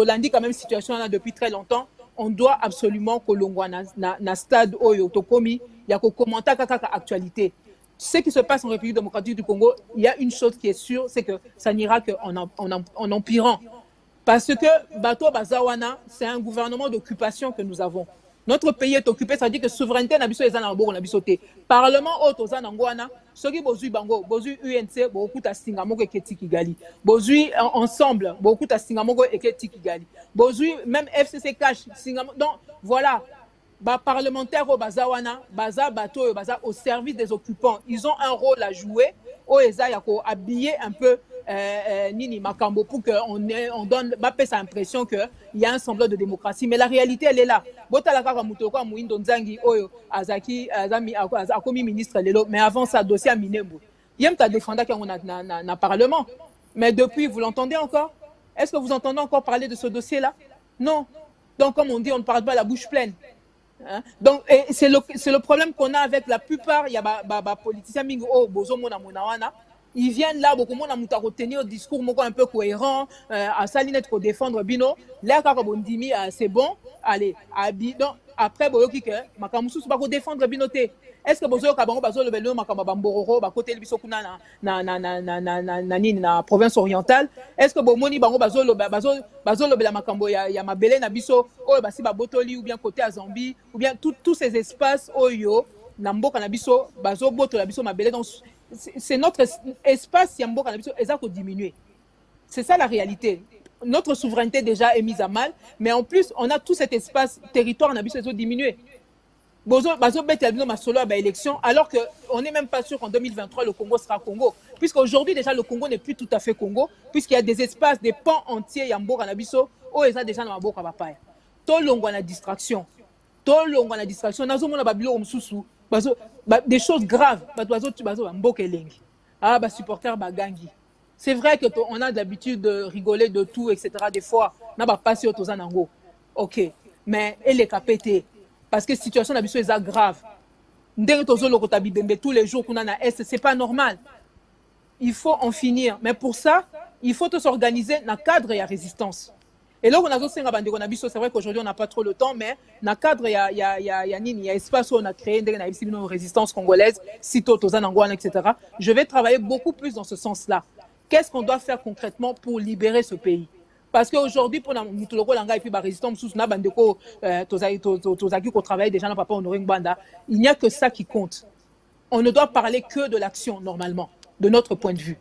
landi quand même situation là depuis très longtemps, on doit absolument que longwa na stade oyo to komi ya ko commenter kaka actualité. Ce qui se passe en République démocratique du Congo, il y a une chose qui est sûre, c'est que ça n'ira que en empirant. Parce que bato bazawana, c'est un gouvernement d'occupation que nous avons. Notre pays est occupé, ça veut dire que souveraineté na biso ezana na biso te. Parlement auto za nangwana, soki bozui bango, bozui UNC, beaucoup ta singa moko eketi Kigali. Bozui ensemble, beaucoup ta singa moko eketi Kigali. Bozui même FCC cash singa. Donc voilà, ba parlementaire au bazawana, baza bato baza au service des occupants. Ils ont un rôle à jouer. O eza yako habiller un peu Nini Makambo pour qu'on donne cette impression qu'il y a un semblant de démocratie. Mais la réalité, elle est là. Mais avant ça, dossier à Minembo. Il y a un défendant qui a Parlement. Mais depuis, vous l'entendez encore? Est-ce que vous entendez encore parler de ce dossier-là? Non. Donc, comme on dit, on ne parle pas la bouche pleine. Hein? Donc, c'est le problème qu'on a avec la plupart. Il y a des politiciens qui ils viennent là, beaucoup de monde a retenir un discours un peu cohérent, à Salinette pour défendre Bino. Là, quand on dit, c'est bon, allez, donc après, vous voyez que Makamusu va défendre Binoté. Est-ce que vous avez le bel Makamabambororo, côté Bisokuna na province orientale? Est-ce que Bomoni Bango Bazolo Bela Makambo, il y a ma belle Nabiso, Basi Babotoli, ou bien côté à Zambie, ou bien tous ces espaces, Oyo, Nambo Kanabiso, Bazo Boto Labiso, ma belle. C'est notre espace Yambo Kanabiso, ils ont diminué. C'est ça la réalité. Notre souveraineté déjà est mise à mal, mais en plus, on a tout cet espace, territoire, Nabiso, ils ont diminué. Bazo Bete Albino Masolo à l'élection, alors qu'on n'est même pas sûr qu'en 2023, le Congo sera Congo. Puisqu'aujourd'hui, déjà, le Congo n'est plus tout à fait Congo, puisqu'il y a des espaces, des pans entiers, Yambo Kanabiso, où ils ont déjà dans la boca Bapaya. Tout le monde a la distraction. Tout le monde a la distraction. Nazo Mona Babilo Msusu. Des choses graves. Supporter bagangi. C'est vrai qu'on a l'habitude de rigoler de tout, etc. Des fois, on n'a pas sur Tozanango. Ok. Mais elle est capée. Parce que la situation est grave. Tous les jours qu'on a à Est, c'est pas normal. Il faut en finir. Mais pour ça, il faut s'organiser dans le cadre de la résistance. Et là, c'est vrai qu'aujourd'hui, on n'a pas trop le temps, mais dans le cadre, il y a espace où on a créé une résistance congolaise, Sito, Tozanangoan, etc. Je vais travailler beaucoup plus dans ce sens-là. Qu'est-ce qu'on doit faire concrètement pour libérer ce pays? Parce qu'aujourd'hui, pour la résistance, il n'y a que ça qui compte. On ne doit parler que de l'action, normalement, de notre point de vue.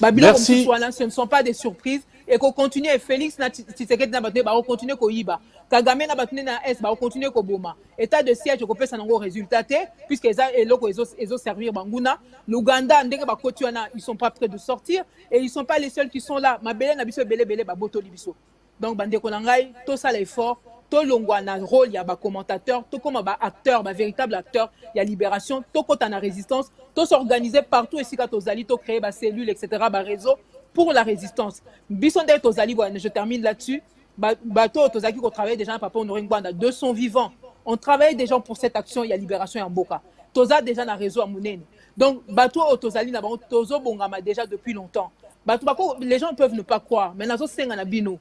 Merci. Ce ne sont pas des surprises. Et qu'on continue, Félix Tshisekedi na batune ba continue ko yiba. Kagame na batune na S ba continue ko boma. État de siège ko pesa nango résultat puisque ils ont servir banguna. L'Ouganda ndenge ba kotuana, ils sont pas prêts de sortir et ils sont pas les seuls qui sont là. Mabele na biso belé ba botoli biso. Donc bande ko nangai to ça l'effort, to longwa na rôle ya ba commentateur, to comme ba acteur, ba véritable acteur, ya libération, to kota na résistance tous s'organiser partout ici quand aux alliés, tous créer des cellules, etc., des réseaux pour la résistance. Bisson d'être aux alliés, je termine là-dessus. Bateau, aux alliés, on travaille déjà, papa, on aurait une bande à 200 vivants. On travaille déjà pour cette action, il y a libération en Boka. Toza déjà dans le réseau à Mounene. Donc, bateau, aux alliés, Tozo Bongama déjà depuis longtemps. Bateau, les gens peuvent ne pas croire, mais nous sommes en abino.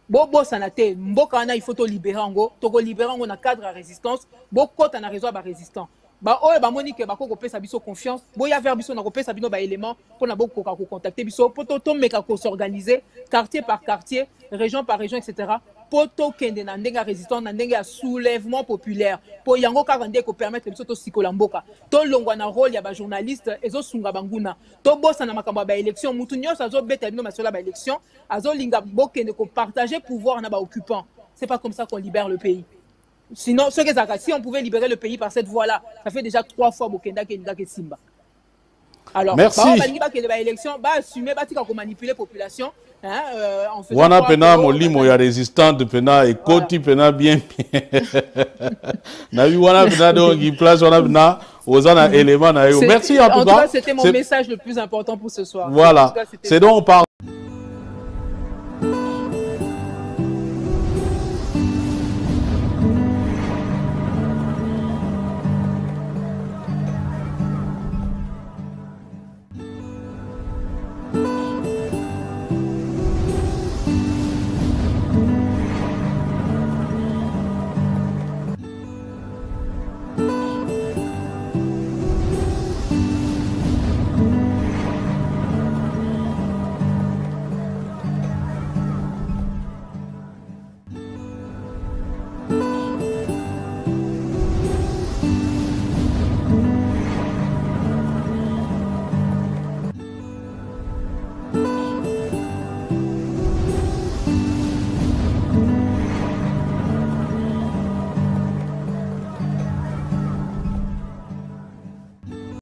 Bobo sanate, mboka ana il faut libérer en go, to libérer en go na cadre à résistance, beaucoup na réseau à résistant. Ba oye ba moni ke ba ko pesa biso confiance, boya vers biso na ko pesa bino ba élément pour na beaucoup ko contacter biso, pour to meka ko s'organiser quartier par quartier, région par région, etc. Pour to kende na ndenga résistant na ndenga soulèvement populaire, pour yango ka rende ko permettre biso to sikola mboka. To longwa na rôle ya ba journaliste ezo sunga banguna. To bossa na makambo ba élection, mutu nyos azo beta bino masola ba élection, azo linga bokende ko partager pouvoir na ba occupant. C'est pas comme ça qu'on libère le pays. Sinon, si on pouvait libérer le pays par cette voie-là, ça fait déjà 3 fois Bokenda Kenga Simba. Alors, merci. L'élection, assumer, manipuler la population. Wana pena molimo ya résistante pena et koti pena bien. Na vi wana pena donc place wana pena ozana élément na yo. Merci en tout cas. C'était mon message le plus important pour ce soir. Voilà. C'est donc on parle